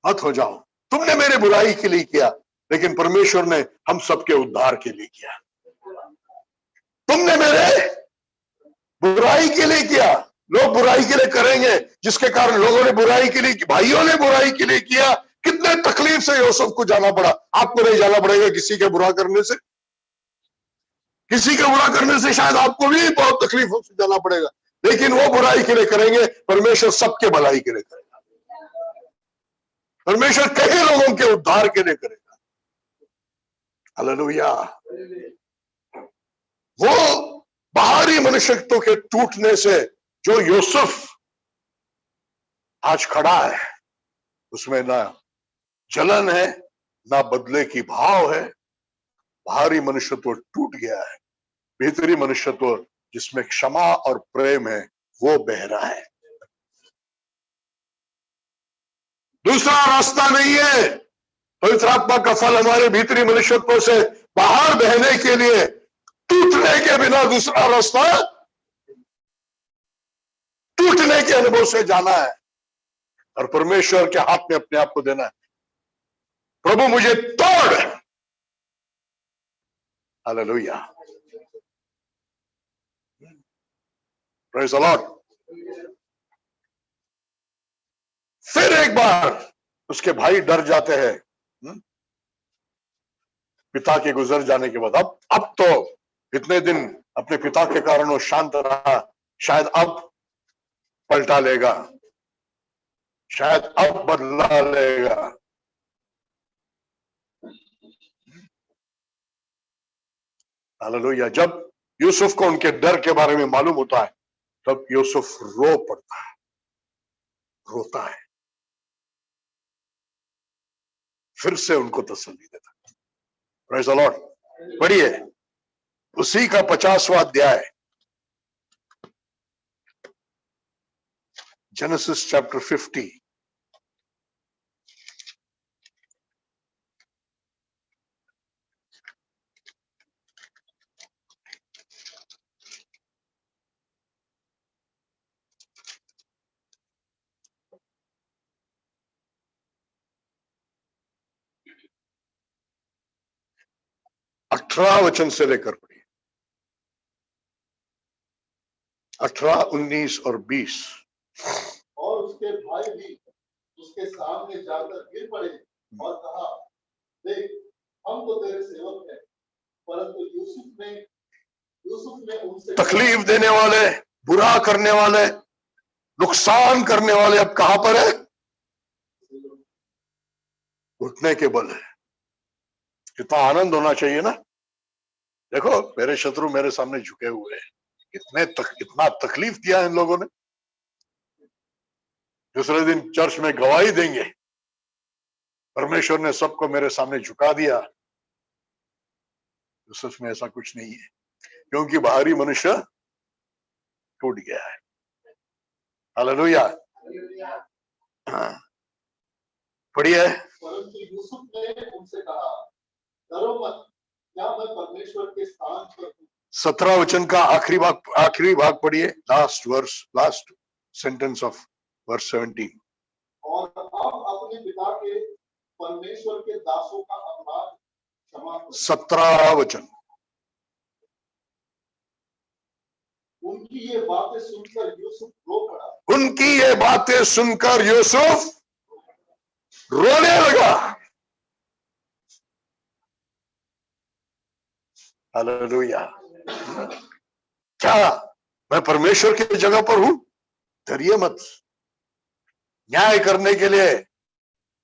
Speaker 1: मत हो जाओ। तुमने मेरे बुराई के लिए किया, लेकिन परमेश्वर ने हम सबके उद्धार के लिए किया। तुमने मेरे बुराई के लिए किया, लोग बुराई के लिए करेंगे, जिसके कारण लोगों ने बुराई के लिए, भाइयों ने बुराई के लिए किया। कितने तकलीफ से यूसुफ को जाना पड़ा। आपको नहीं जाना पड़ेगा किसी के बुरा करने से, किसी के बुरा करने से शायद आपको भी बहुत तकलीफों से जाना पड़ेगा, लेकिन वो बुराई के लिए करेंगे, परमेश्वर सबके भलाई के लिए करेगा। परमेश्वर कई लोगों के उद्धार के लिए करेगा। हालेलुया। वो बाहरी मनुष्यत्व के टूटने से जो यूसुफ आज खड़ा है, उसमें ना जलन है, ना बदले की भाव है। बाहरी मनुष्यत्व टूट गया है, भीतरी मनुष्यत्व जिसमें क्षमा और प्रेम है, वो बह रहा है। दूसरा रास्ता नहीं है। पवित्र आत्मा का फल हमारे भीतरी मनुष्यत्व से बाहर बहने के लिए टूटने के बिना दूसरा रास्ता, टूटने के अनुभव से जाना है और परमेश्वर के हाथ में अपने आप को देना है। प्रभु मुझे तोड़। Hallelujah, praise the Lord. फिर एक बार उसके भाई डर जाते हैं। पिता के गुजर जाने के बाद। अब तो इतने दिन अपने पिता के कारण वो शांत रहा, शायद अब पलटा लेगा, शायद अब बदला लेगा। हालेलुया। जब यूसुफ को उनके डर के बारे में मालूम होता है तब यूसुफ रो पड़ता है, रोता है, फिर से उनको तसल्ली देता है। Praise the Lord. पढ़िए उसी का 50वां अध्याय, जेनेसिस चैप्टर 50। अठारह वचन से लेकर पढ़िए, 18, 19 और 20।
Speaker 2: और उसके भाई भी उसके सामने जाकर गिर पड़े और कहा, देख हम तो तेरे सेवक हैं। परंतु यूसुफ ने उनसे
Speaker 1: तकलीफ देने वाले, बुरा करने वाले, नुकसान करने वाले अब कहां पर है? घुटने के बल है। कितना आनंद होना चाहिए ना। देखो मेरे शत्रु मेरे सामने झुके हुए हैं, इतना तकलीफ दिया इन लोगों ने। दूसरे दिन चर्च में गवाही देंगे, परमेश्वर ने सबको मेरे सामने झुका दिया। यूसुफ में ऐसा कुछ नहीं है, क्योंकि बाहरी मनुष्य टूट गया है। हालेलुया। हाँ पढ़िए।
Speaker 2: परंतु यूसुफ ने उनसे कहा, डरो मत, क्या मैं परमेश्वर के स्थान पर हूँ।
Speaker 1: 17 वचन का आखिरी भाग पढ़िए, लास्ट सेंटेंस ऑफ वर्स 17।
Speaker 2: और आप अपने पिता के परमेश्वर के दासों का अपराध क्षमा करो।
Speaker 1: 17 वचन।
Speaker 2: उनकी ये बातें सुनकर यूसुफ रो पड़ा।
Speaker 1: उनकी ये बातें सुनकर यूसुफ रोने लगा। हालेलुया। क्या मैं परमेश्वर की जगह पर हूं? डरिए मत। न्याय करने के लिए,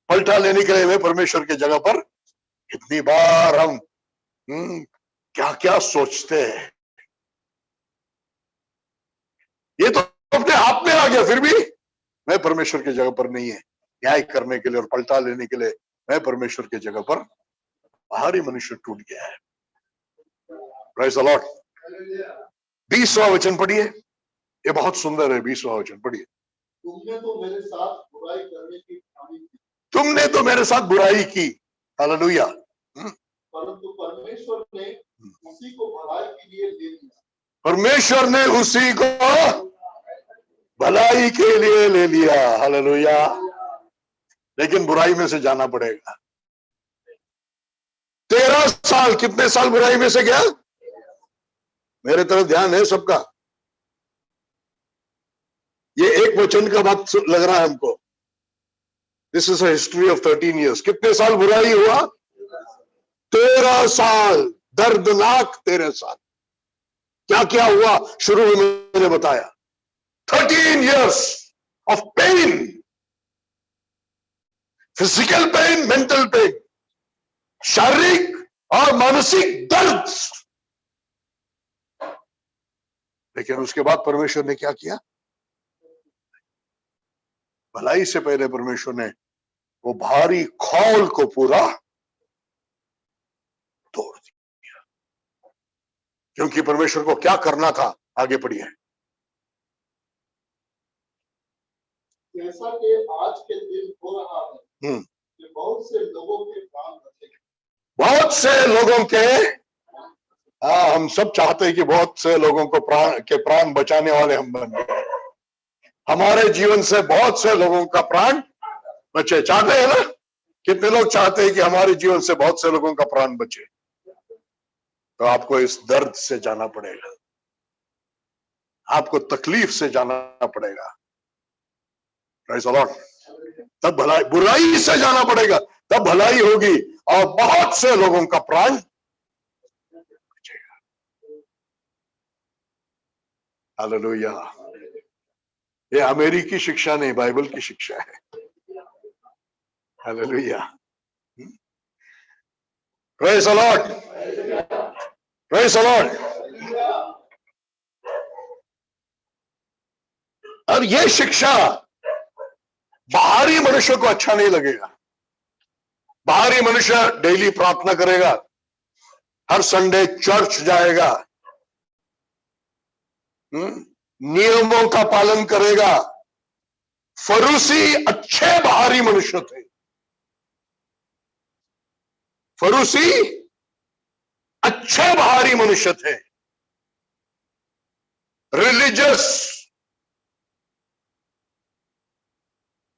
Speaker 1: पलटा लेने के लिए मैं परमेश्वर की जगह पर। कितनी बार हम क्या क्या सोचते हैं। ये तो अपने हाथ में आ गया, फिर भी मैं परमेश्वर की जगह पर नहीं है। न्याय करने के लिए और पलटा लेने के लिए मैं परमेश्वर की जगह पर। बाहरी मनुष्य टूट गया है। Praise the Lord. 20वां वचन पढ़िए, ये बहुत सुंदर है। 20वां वचन पढ़िए।
Speaker 2: तुमने तो मेरे साथ बुराई करने की ठानी की।
Speaker 1: तुमने तो मेरे साथ बुराई की। हालेलुया।
Speaker 2: परंतु परमेश्वर ने उसी को भलाई के लिए ले लिया।
Speaker 1: परमेश्वर ने उसी को भलाई के लिए ले लिया। हालेलुया। लेकिन बुराई में से जाना पड़ेगा। 13 साल, कितने साल बुराई में से गया? मेरे तरफ ध्यान है सबका। ये एक वचन का बात लग रहा है हमको। This is a history of 13 years। कितने साल बुराई हुआ? 13 साल। दर्दनाक 13 साल। क्या क्या हुआ शुरू में मैंने बताया। 13 years of pain, physical pain, mental pain, शारीरिक और मानसिक दर्द। लेकिन उसके बाद परमेश्वर ने क्या किया? भलाई से पहले परमेश्वर ने वो भारी खौल को पूरा तोड़ दिया, क्योंकि परमेश्वर को क्या करना था। आगे पढ़िए।
Speaker 2: जैसा कि आज के दिन हो रहा है कि बहुत से लोगों के प्राण बचेंगे। बहुत से लोगों के,
Speaker 1: हम सब चाहते हैं कि बहुत से लोगों को प्राण बचाने वाले हम बन गए। हमारे जीवन से बहुत से लोगों का प्राण बचे। चाहते हैं ना? कितने लोग चाहते हैं कि हमारे जीवन से बहुत से लोगों का प्राण बचे? तो आपको इस दर्द से जाना पड़ेगा, आपको तकलीफ से जाना पड़ेगा। Praise the Lord. तब भलाई, बुराई से जाना पड़ेगा, तब भलाई होगी। और बहुत से लोगों का प्राण बचेगा। हालेलुया। ये अमेरिकी शिक्षा नहीं, बाइबल की शिक्षा है। Hallelujah. Praise the Lord, praise the Lord. और ये शिक्षा बाहरी मनुष्य को अच्छा नहीं लगेगा। बाहरी मनुष्य डेली प्रार्थना करेगा, हर संडे चर्च जाएगा, नियमों का पालन करेगा। फरूसी अच्छे बाहरी मनुष्य थे। फरूसी अच्छे बाहरी मनुष्य थे, रिलीजियस,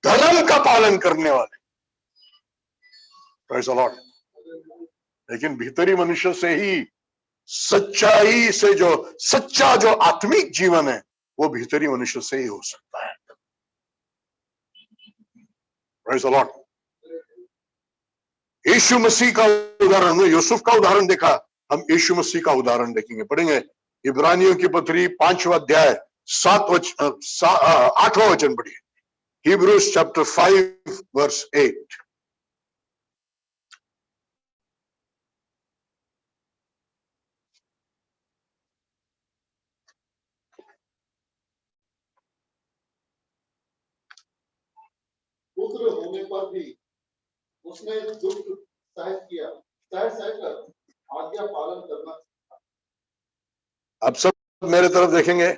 Speaker 1: धर्म का पालन करने वाले। Praise the Lord. लेकिन भीतरी मनुष्य से ही सच्चाई से जो सच्चा जो आत्मिक जीवन है वो भीतरी मनुष्य से ही हो सकता है। Praise the Lord. Yeshu Masih का उदाहरण में यूसुफ का उदाहरण देखा, हम यीशु मसीह का उदाहरण देखेंगे। पढ़ेंगे इब्रानियों की पत्री 5वां अध्याय 8वां वचन पढ़िए। Hebrews chapter 5 verse 8।
Speaker 2: पुत्र होने पर भी उसने दुख सहकर आज्ञा पालन करना।
Speaker 1: अब सब मेरे तरफ देखेंगे,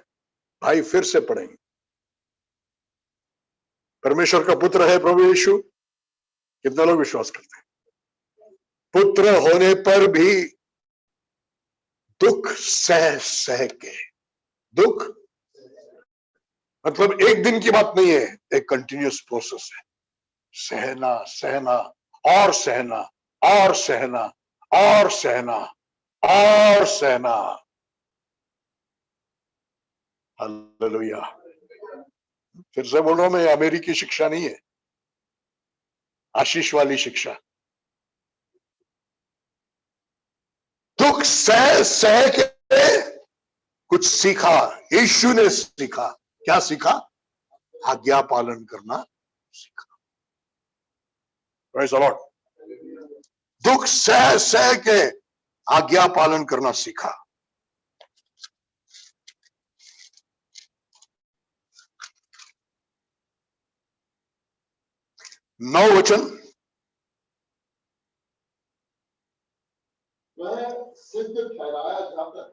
Speaker 1: भाई फिर से पढ़ेंगे। परमेश्वर का पुत्र है प्रभु यीशु। कितने लोग विश्वास करते हैं? पुत्र होने पर भी दुख सह के, दुख मतलब एक दिन की बात नहीं है, एक कंटिन्यूअस प्रोसेस है। सहना सहना और सहना और सहना और सहना और सहना। हालेलुया। फिर से बोल रहा हूं मैं, अमेरिकी शिक्षा नहीं है, आशीष वाली शिक्षा। दुख सह के कुछ सीखा। यीशु ने सीखा। क्या सीखा? आज्ञा पालन करना सीखा। Praise the Lord. दुख सह के आज्ञा पालन करना सीखा। नौ वचन।
Speaker 2: वह सिद्ध ठहराया जाकर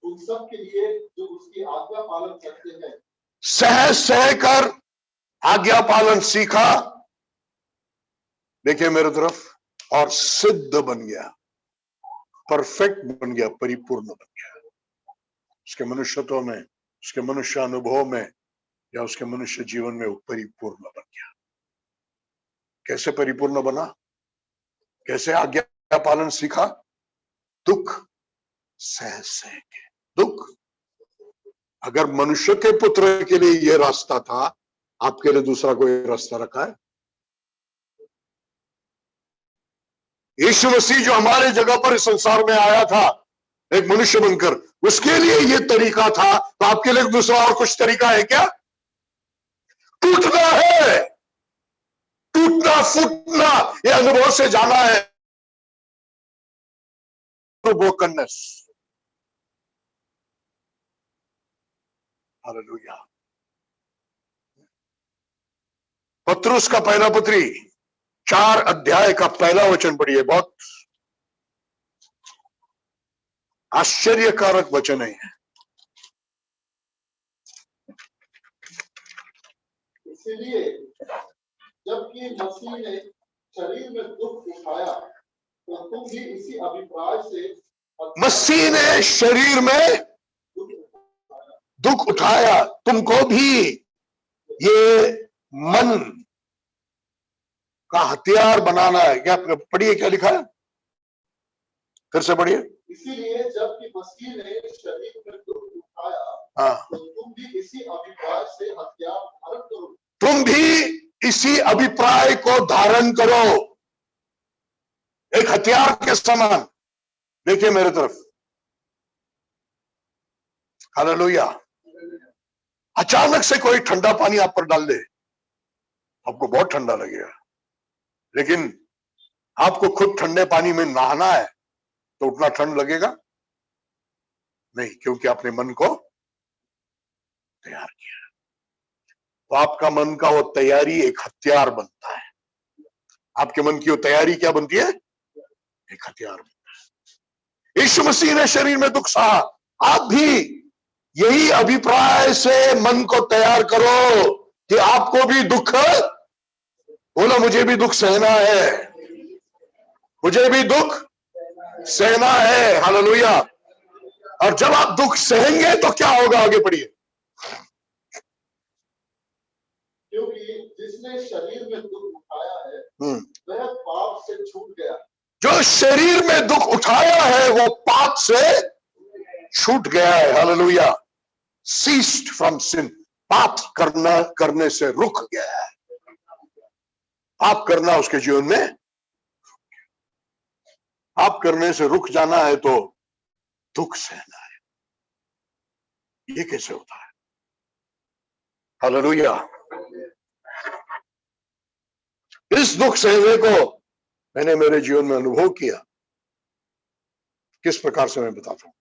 Speaker 2: उन सब के लिए जो उसकी आज्ञा पालन करते हैं।
Speaker 1: सह कर आज्ञा पालन सीखा। देखिए मेरे तरफ, और सिद्ध बन गया, परफेक्ट बन गया, परिपूर्ण बन गया। उसके मनुष्यत्व में, उसके मनुष्य अनुभव में या उसके मनुष्य जीवन में वो परिपूर्ण बन गया। कैसे परिपूर्ण बना? कैसे आज्ञा पालन सीखा? दुख सह के। दुख, अगर मनुष्य के पुत्र के लिए यह रास्ता था, आपके लिए दूसरा कोई रास्ता रखा है? यीशु मसीह जो हमारे जगह पर इस संसार में आया था एक मनुष्य बनकर, उसके लिए यह तरीका था, तो आपके लिए दूसरा और कुछ तरीका है क्या? टूटना है, टूटना फूटना, यह अनुभव से जाना है। ब्रोकननेस। हालेलुया। पत्रुस का पहला पत्री 4 अध्याय का पहला वचन पढ़िए। बहुत आश्चर्यकारक वचन है।
Speaker 2: इसलिए जबकि मसीह ने शरीर में दुख उठाया, तो तुम भी इसी अभिप्राय से।
Speaker 1: मसीह ने शरीर में दुख उठाया, तुमको भी ये मन का हथियार बनाना है। क्या पढ़िए, क्या लिखा है? फिर से पढ़िए।
Speaker 2: इसीलिए जबकि मसीह ने शरीर में दुख उठाया,
Speaker 1: हाँ,
Speaker 2: तो तुम भी इसी अभिप्राय से हथियार धारण करो। तुम
Speaker 1: भी इसी अभिप्राय को धारण करो। एक हथियार के समान। देखिए मेरे तरफ, हालेलुया। अचानक से कोई ठंडा पानी आप पर डाल दे, आपको बहुत ठंडा लगेगा, लेकिन आपको खुद ठंडे पानी में नहाना है तो उतना ठंड लगेगा नहीं, क्योंकि आपने मन को तैयार किया। तो आपका मन का वो तैयारी एक हथियार बनता है। आपके मन की वो तैयारी क्या बनती है? एक हथियार बनता है। यीशु मसीह ने शरीर में दुख सहा, आप भी यही अभिप्राय से मन को तैयार करो कि आपको भी दुख, बोलो मुझे भी दुख सहना है, मुझे भी दुख सहना है। हालेलुया। और जब आप दुख सहेंगे तो क्या होगा? आगे पढ़िए।
Speaker 2: क्योंकि जिसने शरीर में दुख उठाया है वह पाप से छूट गया।
Speaker 1: जो शरीर में दुख उठाया है वो पाप से छूट गया है। हालेलुया। सीस्ड फ्रॉम सिन, पाप करने से रुक गया है। पाप करना उसके जीवन में, पाप करने से रुक जाना है तो दुख सहना है। ये कैसे होता है? हालेलुया। इस दुख सहने को मैंने मेरे जीवन में अनुभव किया। किस प्रकार से मैं बताता हूं।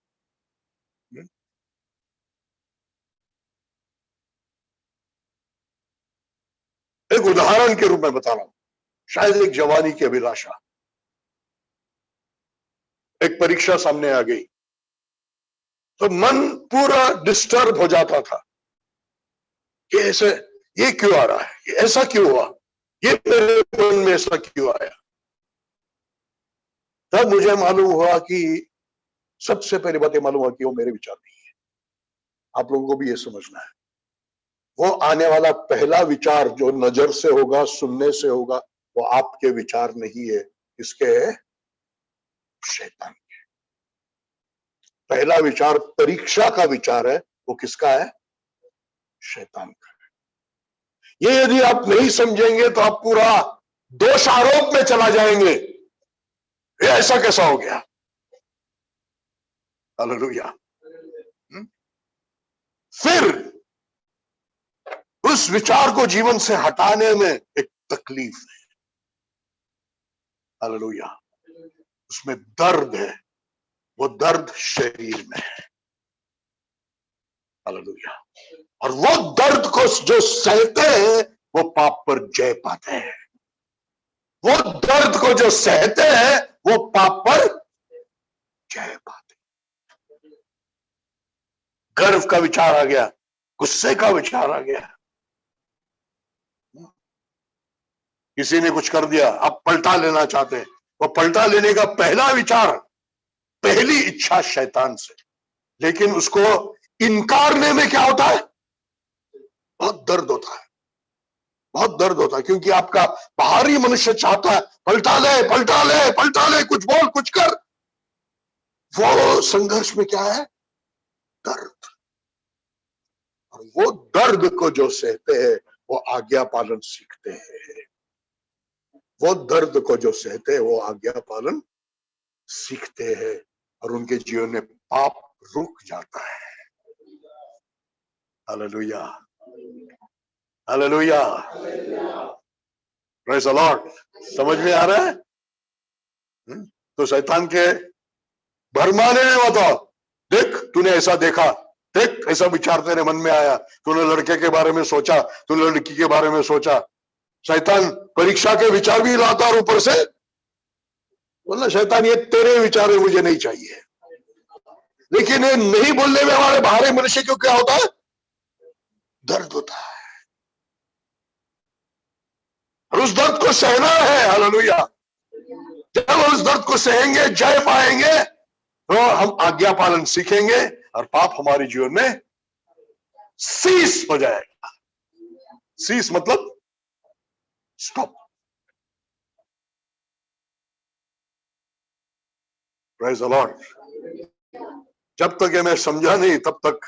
Speaker 1: एक उदाहरण के रूप में बता रहा हूं। शायद एक जवानी की अभिलाषा, एक परीक्षा सामने आ गई तो मन पूरा डिस्टर्ब हो जाता था कि ऐसे ये क्यों आ रहा है, ये ऐसा क्यों हुआ, ये मेरे मन में ऐसा क्यों आया। तब मुझे मालूम हुआ कि सबसे पहली बात ये मालूम हुआ कि वो मेरे विचार नहीं है। आप लोगों को भी ये समझना है, वो आने वाला पहला विचार जो नजर से होगा, सुनने से होगा, वो आपके विचार नहीं है, इसके शैतान के। पहला विचार परीक्षा का विचार है, वो किसका है? शैतान का। ये यदि आप नहीं समझेंगे तो आप पूरा दोष आरोप में चला जाएंगे, ये ऐसा कैसा हो गया। हालेलुया। फिर उस विचार को जीवन से हटाने में एक तकलीफ है। हालेलुया। उसमें दर्द है, वो दर्द शरीर में है। हालेलुया। और वो दर्द को जो सहते हैं वो पाप पर जय पाते हैं। वो दर्द को जो सहते हैं वो पाप पर जय पाते हैं। गर्व का विचार आ गया, गुस्से का विचार आ गया, किसी ने कुछ कर दिया, आप पलटा लेना चाहते हैं। वो पलटा लेने का पहला विचार, पहली इच्छा शैतान से, लेकिन उसको इनकारने में क्या होता है? बहुत दर्द होता है, बहुत दर्द होता है, क्योंकि आपका बाहरी मनुष्य चाहता है पलटा ले पलटा ले पलटा ले, कुछ बोल कुछ कर। वो संघर्ष में क्या है? दर्द। और वो दर्द को जो सहते हैं वो आज्ञा पालन सीखते हैं। वो दर्द को जो सहते हैं वो आज्ञा पालन सीखते हैं और उनके जीवन में पाप रुक जाता है। Hallelujah, hallelujah, praise the Lord. समझ में आ रहा है? तो शैतान के भरमाने में मत आओ। देख तूने ऐसा देखा, देख ऐसा विचार तेरे मन में आया, तूने लड़के के बारे में सोचा, तूने लड़की के बारे में सोचा। शैतान परीक्षा के विचार भी लाता और ऊपर से बोलना शैतान ये तेरे विचार है, मुझे नहीं चाहिए। लेकिन ये नहीं बोलने में हमारे बाहरी मनुष्य को क्या होता है? दर्द होता है। और उस दर्द को सहना है। हालेलुया। जब उस दर्द को सहेंगे, जय पाएंगे, तो हम आज्ञा पालन सीखेंगे और पाप हमारे जीवन में सीस हो जाएगा। सीस मतलब स्टॉप। Praise the Lord. जब तक ये मैं समझा नहीं तब तक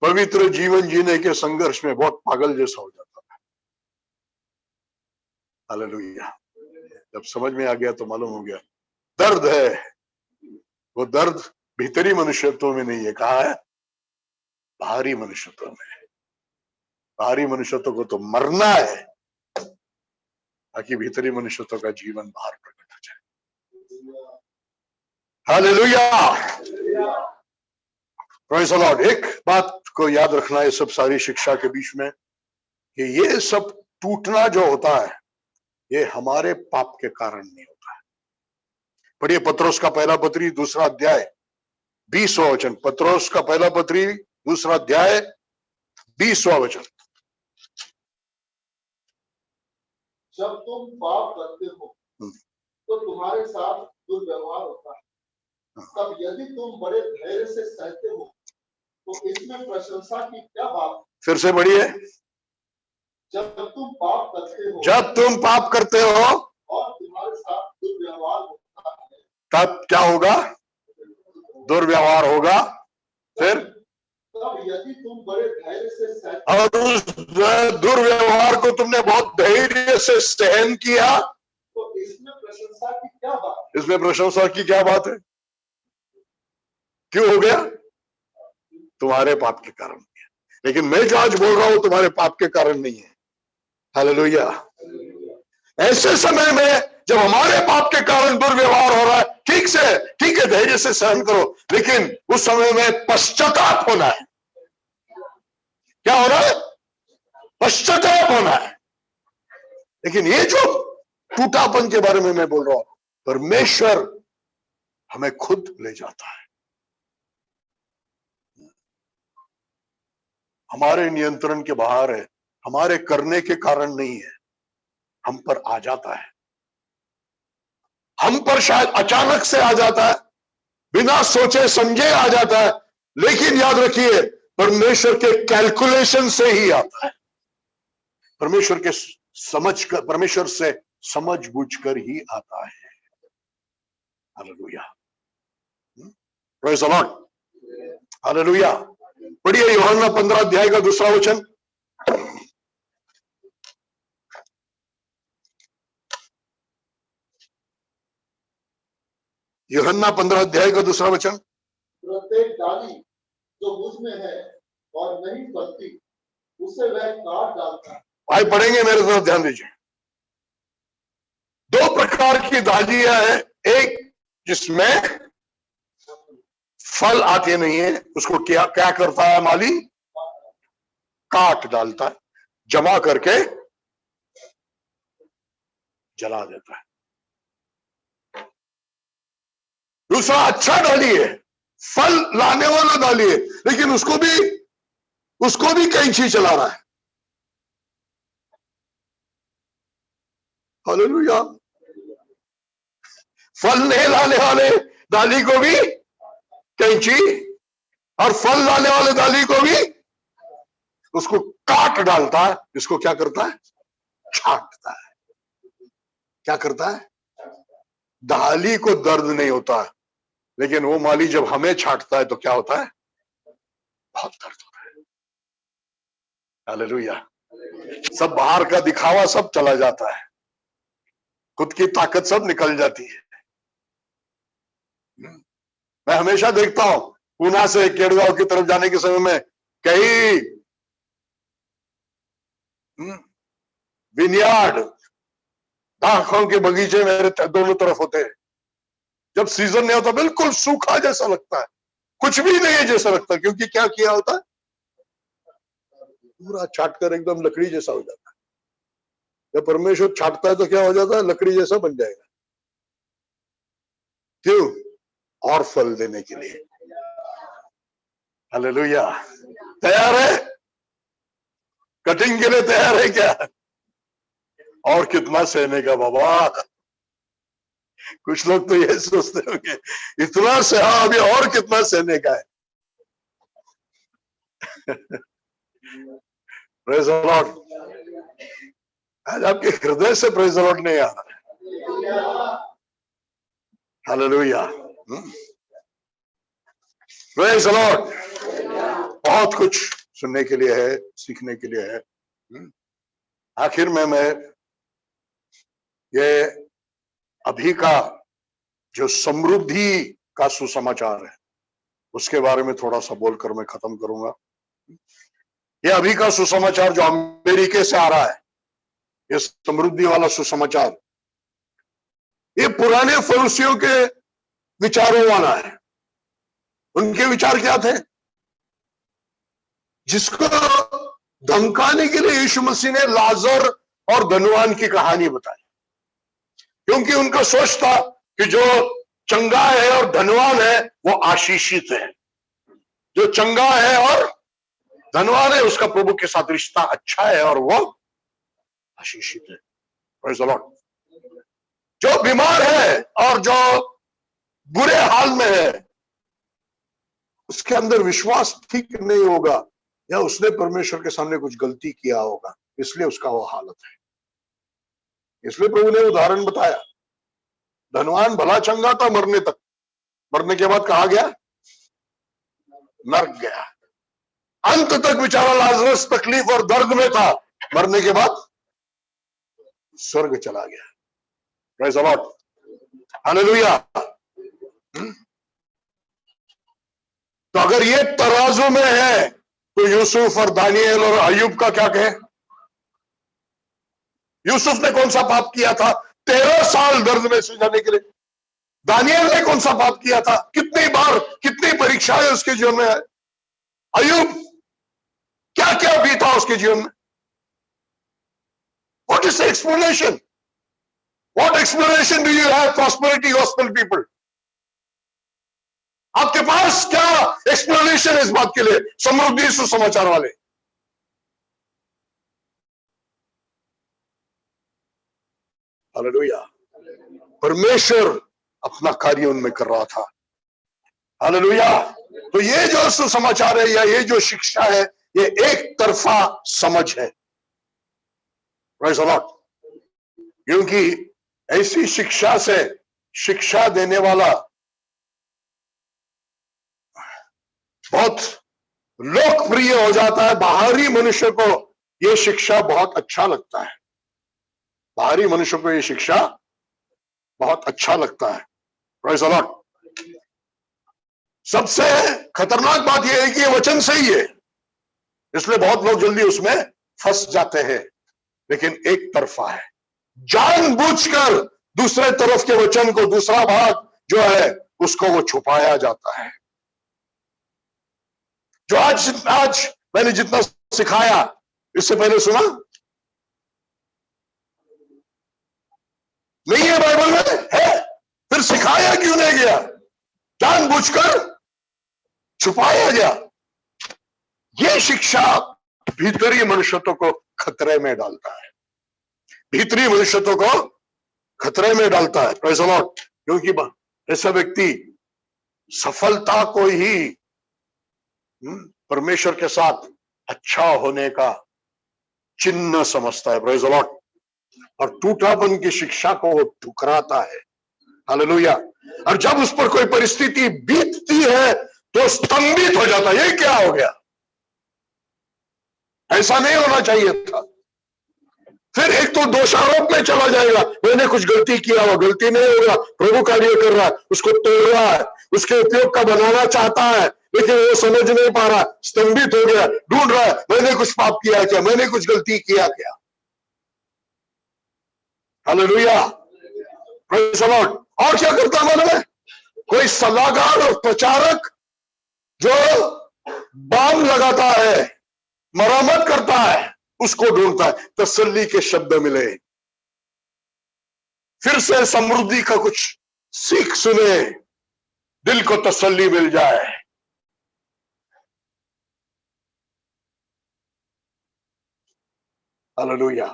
Speaker 1: पवित्र जीवन जीने के संघर्ष में बहुत पागल जैसा हो जाता था। हालेलुया। जब समझ में आ गया तो मालूम हो गया दर्द है, वो दर्द भीतरी मनुष्यत्व में नहीं है, कहा है बाहरी मनुष्यत्व में। बाहरी मनुष्यत्व को तो मरना है ताकि भीतरी मनुष्यत्व का जीवन बाहर प्रकट हो जाए। Hallelujah, praise the Lord. एक बात को याद रखना है सब सारी शिक्षा के बीच में कि ये सब टूटना जो होता है ये हमारे पाप के कारण नहीं होता है। पढ़िए पत्रोस का पहला पत्री दूसरा अध्याय 20वां वचन। पत्रोस का पहला पत्री दूसरा अध्याय 20वां वचन।
Speaker 2: जब तुम पाप करते हो तो तुम्हारे साथ दुर्व्यवहार होता है, तब यदि तुम बड़े धैर्य से सहते हो तो इसमें प्रशंसा की क्या बात।
Speaker 1: फिर से बढ़िए।
Speaker 2: जब तुम पाप करते हो,
Speaker 1: जब तुम पाप करते हो
Speaker 2: और तुम्हारे साथ दुर्व्यवहार होता है,
Speaker 1: तब क्या होगा? दुर्व्यवहार होगा। फिर
Speaker 2: तब यदि तुम बड़े धैर्य से सहते
Speaker 1: और उस दुर्व्यवहार को तुमने बहुत धैर्य से सहन किया
Speaker 2: तो इसमें प्रशंसा की क्या बात।
Speaker 1: इसमें प्रशंसा की क्या बात है? क्यों हो गया? तुम्हारे पाप के कारण। लेकिन मैं जो आज बोल रहा हूं तुम्हारे पाप के कारण नहीं है। हालेलुया। ऐसे समय में जब हमारे पाप के कारण दुर्व्यवहार हो रहा है, ठीक है धैर्य से सहन करो, लेकिन उस समय में पश्चाताप होना है। क्या हो रहा है? पश्चाताप होना है। लेकिन ये जो टूटापन के बारे में मैं बोल रहा हूं, परमेश्वर हमें खुद ले जाता है, हमारे नियंत्रण के बाहर है, हमारे करने के कारण नहीं है, हम पर आ जाता है। हम पर शायद अचानक से आ जाता है, बिना सोचे समझे आ जाता है, लेकिन याद रखिए परमेश्वर के कैलकुलेशन से ही आता है। परमेश्वर से समझ बूझ कर ही आता है। Hallelujah, praise the Lord. Hallelujah. पढ़िए यूहन्ना 15 अध्याय का दूसरा वचन। यूहन्ना 15 अध्याय का दूसरा वचन।
Speaker 2: प्रत्येक डाली जो मुझ में है और नहीं फलती उसे वह काट डालता है।
Speaker 1: भाई पढ़ेंगे, मेरे तरफ ध्यान दीजिए। दो प्रकार की डालियां हैं, एक जिसमें फल आते नहीं है, उसको क्या क्या करता है माली? काट डालता है, जमा करके जला देता है। दूसरा अच्छा डाली है, फल लाने वाला डाली है, लेकिन उसको भी कैंची चला रहा है। हालेलुया। फल नहीं लाने वाले डाली को भी कैंची, और फल लाने वाले डाली को भी उसको काट डालता है। इसको क्या करता है? छांटता है। क्या करता है? डाली को दर्द नहीं होता है, लेकिन वो माली जब हमें छांटता है तो क्या होता है? बहुत दर्द होता है। हालेलुया। सब बाहर का दिखावा सब चला जाता है, खुद की ताकत सब निकल जाती है। मैं हमेशा देखता हूं पूना से केड़गांव की तरफ जाने के समय में कई विनयार्ड, दाखों के बगीचे मेरे दोनों तरफ होते हैं। जब सीजन नहीं होता बिल्कुल सूखा जैसा लगता है, कुछ भी नहीं है जैसा लगता है, क्योंकि क्या किया होता है? पूरा छाट कर एकदम लकड़ी जैसा हो जाता है। जब परमेश्वर छाटता है तो क्या हो जाता है? लकड़ी जैसा बन जाएगा। क्यों? और फल देने के लिए। हालेलुया। तैयार है? कटिंग के लिए तैयार है क्या? और कितना सहने का बाबा। कुछ लोग तो ये सोचते होंगे इतना सहा, अभी और कितना सहने का है। Praise the Lord. आज आपके हृदय से प्रेज़ द लॉर्ड नहीं आ रहा है। हालेलुया। Praise the Lord. बहुत कुछ सुनने के लिए है, सीखने के लिए है। आखिर में मैं ये अभी का जो समृद्धि का सुसमाचार है उसके बारे में थोड़ा सा बोलकर मैं खत्म करूंगा। ये अभी का सुसमाचार जो अमेरिका से आ रहा है, ये समृद्धि वाला सुसमाचार, ये पुराने फरीसियों के विचारों वाला है। उनके विचार क्या थे? जिसको धमकाने के लिए यीशु मसीह ने लाजर और धनवान की कहानी बताई, क्योंकि उनका सोच था कि जो चंगा है और धनवान है वो आशीषित है। जो चंगा है और धनवान है उसका प्रभु के साथ रिश्ता अच्छा है और वो आशीषित है। Praise the Lord। जो बीमार है और जो बुरे हाल में है उसके अंदर विश्वास ठीक नहीं होगा, या उसने परमेश्वर के सामने कुछ गलती किया होगा, इसलिए उसका वो हालत है। इसलिए प्रभु ने उदाहरण बताया। धनवान भला चंगा था मरने तक, मरने के बाद कहा गया? नरक गया। अंत तक बेचारा लाजरस तकलीफ और दर्द में था, मरने के बाद स्वर्ग चला गया। Praise the Lord, hallelujah. तो अगर ये तराजू में है तो यूसुफ और दानियल और अय्यूब का क्या कहे? यूसुफ ने कौन सा पाप किया था? 13 साल दर्द में से जाने के लिए। दानियल ने कौन सा पाप किया था? कितनी बार, कितनी परीक्षाएं उसके जीवन में है? अय्यूब क्या क्या बीता उसके जीवन में? What is the explanation? What explanation do you have, prosperity gospel people? आपके पास क्या एक्सप्लेनेशन है इस बात के लिए, समृद्धि सुसमाचार वाले? हालेलुया। परमेश्वर अपना कार्य उनमें कर रहा था। हालेलुया। तो ये जो सुसमाचार है या ये जो शिक्षा है, ये एक तरफा समझ है। Praise the Lord. क्योंकि ऐसी शिक्षा से शिक्षा देने वाला बहुत लोकप्रिय हो जाता है। बाहरी मनुष्य को यह शिक्षा बहुत अच्छा लगता है। बाहरी मनुष्य को यह शिक्षा बहुत अच्छा लगता है। Praise the Lord. सबसे खतरनाक बात यह है कि यह वचन सही है, इसलिए बहुत लोग जल्दी उसमें फंस जाते हैं। लेकिन एक तरफा है, जानबूझकर दूसरे तरफ के वचन को, दूसरा भाग जो है उसको वो छुपाया जाता है। जो आज मैंने जितना सिखाया, इससे पहले सुना नहीं है बाइबल में? है, फिर सिखाया क्यों नहीं गया? जानबूझकर छुपाया गया। यह शिक्षा भीतरी मनुष्यत्व को खतरे में डालता है, भीतरी मनुष्यत्व को खतरे में डालता है। Praise the Lord. क्योंकि ऐसा व्यक्ति सफलता को ही परमेश्वर के साथ अच्छा होने का चिन्ह समझता है। Praise the Lord. और टूटापन की शिक्षा को वो ठुकराता है। हालेलुया। और जब उस पर कोई परिस्थिति बीतती है तो स्तंभित हो जाता है। ये क्या हो गया? ऐसा नहीं होना चाहिए था। फिर एक तो दोषारोप में चला जाएगा, मैंने कुछ गलती किया, वो गलती नहीं होगा, प्रभु कार्य कर रहा है, उसको तोड़ रहा है, उसके उपयोग का बनाना चाहता है, लेकिन वो समझ नहीं पा रहा, स्तंभित हो गया, ढूंढ रहा है, मैंने कुछ पाप किया क्या, मैंने कुछ गलती किया क्या। Hallelujah, praise the Lord. और क्या करता मालूम है? कोई सलाहकार और प्रचारक जो बाम लगाता है, मरम्मत करता है, उसको ढूंढता है, तसल्ली के शब्द मिले, फिर से समृद्धि का कुछ सीख सुने, दिल को तसल्ली मिल जाए। Hallelujah,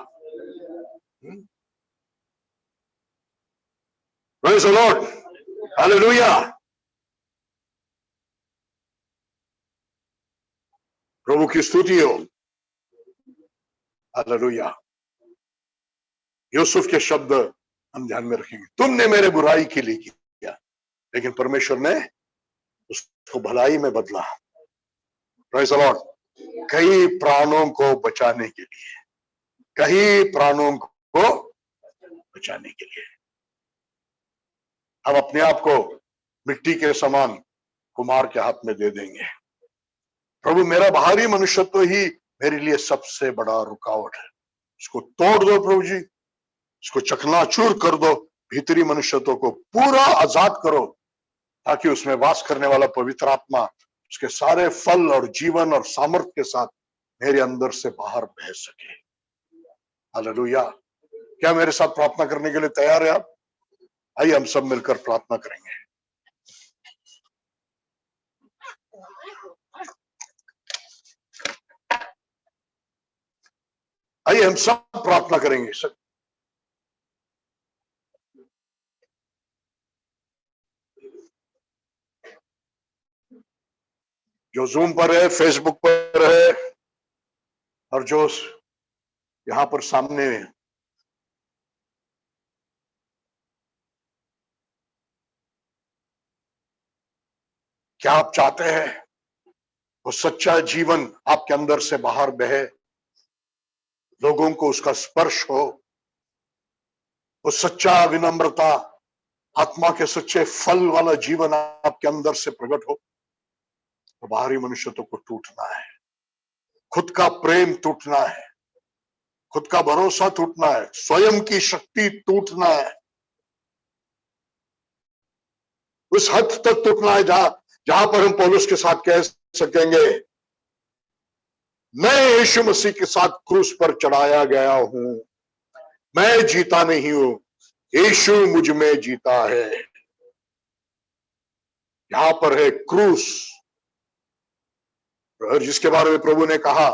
Speaker 1: praise the Lord, hallelujah. प्रभु की स्तुति हो। हालेलुया। यूसुफ के शब्द हम ध्यान में रखेंगे। तुमने मेरे बुराई के लिए किया, लेकिन परमेश्वर ने उसको भलाई में बदला। Praise the Lord. कई प्राणों को बचाने के लिए, कई प्राणों को बचाने के लिए। हम अपने आप को मिट्टी के समान कुम्हार के हाथ में दे देंगे। प्रभु, मेरा बाहरी मनुष्यत्व ही मेरे लिए सबसे बड़ा रुकावट है, इसको तोड़ दो प्रभु जी, इसको चकनाचूर कर दो, भीतरी मनुष्यत्व को पूरा आजाद करो, ताकि उसमें वास करने वाला पवित्र आत्मा उसके सारे फल और जीवन और सामर्थ्य के साथ मेरे अंदर से बाहर बह सके। हालेलुया। क्या मेरे साथ प्रार्थना करने के लिए तैयार है आप? आइए हम सब मिलकर प्रार्थना करेंगे। आइए हम सब प्रार्थना करेंगे। सब जो जूम पर है, फेसबुक पर है, और जो यहां पर सामने है, क्या आप चाहते हैं वो सच्चा जीवन आपके अंदर से बाहर बहे, लोगों को उसका स्पर्श हो, वो सच्चा विनम्रता, आत्मा के सच्चे फल वाला जीवन आपके अंदर से प्रकट हो? तो बाहरी मनुष्यत्व को टूटना है, खुद का प्रेम टूटना है, खुद का भरोसा टूटना है, स्वयं की शक्ति टूटना है, उस हद तक टूटना है जहां पर हम पौलुस के साथ कह सकेंगे, मैं यीशु मसीह के साथ क्रूस पर चढ़ाया गया हूं, मैं जीता नहीं हूं, यीशु मुझ में जीता है। यहां पर है क्रूस, जिसके बारे में प्रभु ने कहा,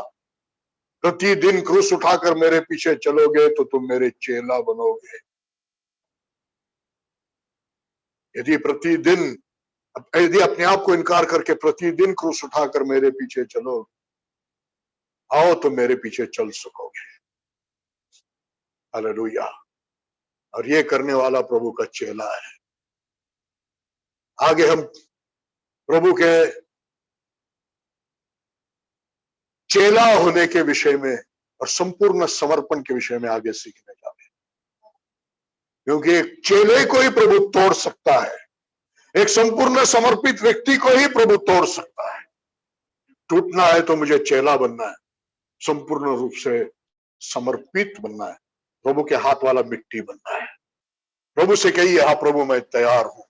Speaker 1: प्रतिदिन क्रूस उठाकर मेरे पीछे चलोगे तो तुम मेरे चेला बनोगे। यदि अपने आप को इनकार करके प्रतिदिन क्रूस उठाकर मेरे पीछे चलो, आओ तो मेरे पीछे चल सकोगे। हालेलुया। और ये करने वाला प्रभु का चेला है। आगे हम प्रभु के चेला होने के विषय में और संपूर्ण समर्पण के विषय में आगे सीखने जा रहे हैं, क्योंकि एक चेले को ही प्रभु तोड़ सकता है, एक संपूर्ण समर्पित व्यक्ति को ही प्रभु तोड़ सकता है। टूटना है तो मुझे चेला बनना है, संपूर्ण रूप से समर्पित बनना है, प्रभु के हाथ वाला मिट्टी बनना है। प्रभु से कहिए, हाँ प्रभु मैं तैयार हूं।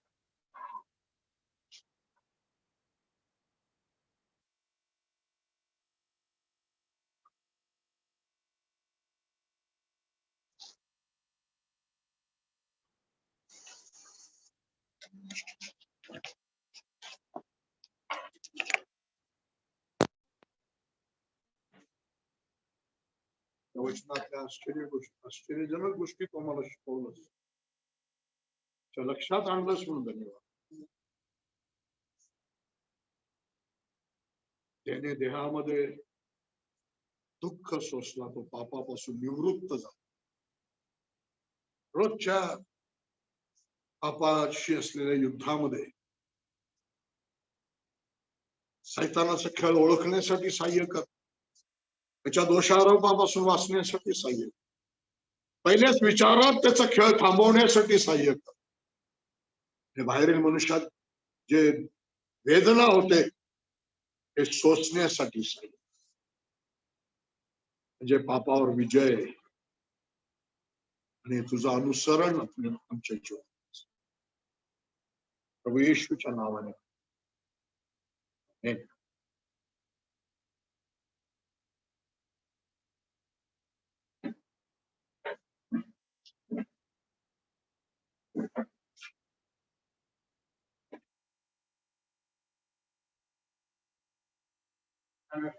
Speaker 1: वचनातल्या आश्चर्यजनक गोष्टी तुम्हाला शिकवलं, लक्षात आणलंच म्हणून धन्यवाद। त्याने देहामध्ये दुःख सोसला, तो पापापासून निवृत्त झाला, रोजच्या पापाशी असलेल्या युद्धामध्ये सैतानाचा खेळ ओळखण्यासाठी सहाय्य कर, त्याच्या दोषारोपापासून वाचण्यासाठी सहाय्य कर, पहिल्याच विचारात त्याचा खेळ थांबवण्यासाठी सहाय्य कर, हे बाहेरील मनुष्यात जे वेदना होते हे सोसण्यासाठी सहाय्य कर, म्हणजे पापावर विजय आणि तुझं अनुसरण आमच्या जीवनात। प्रभू येशूच्या नावाने आमेन।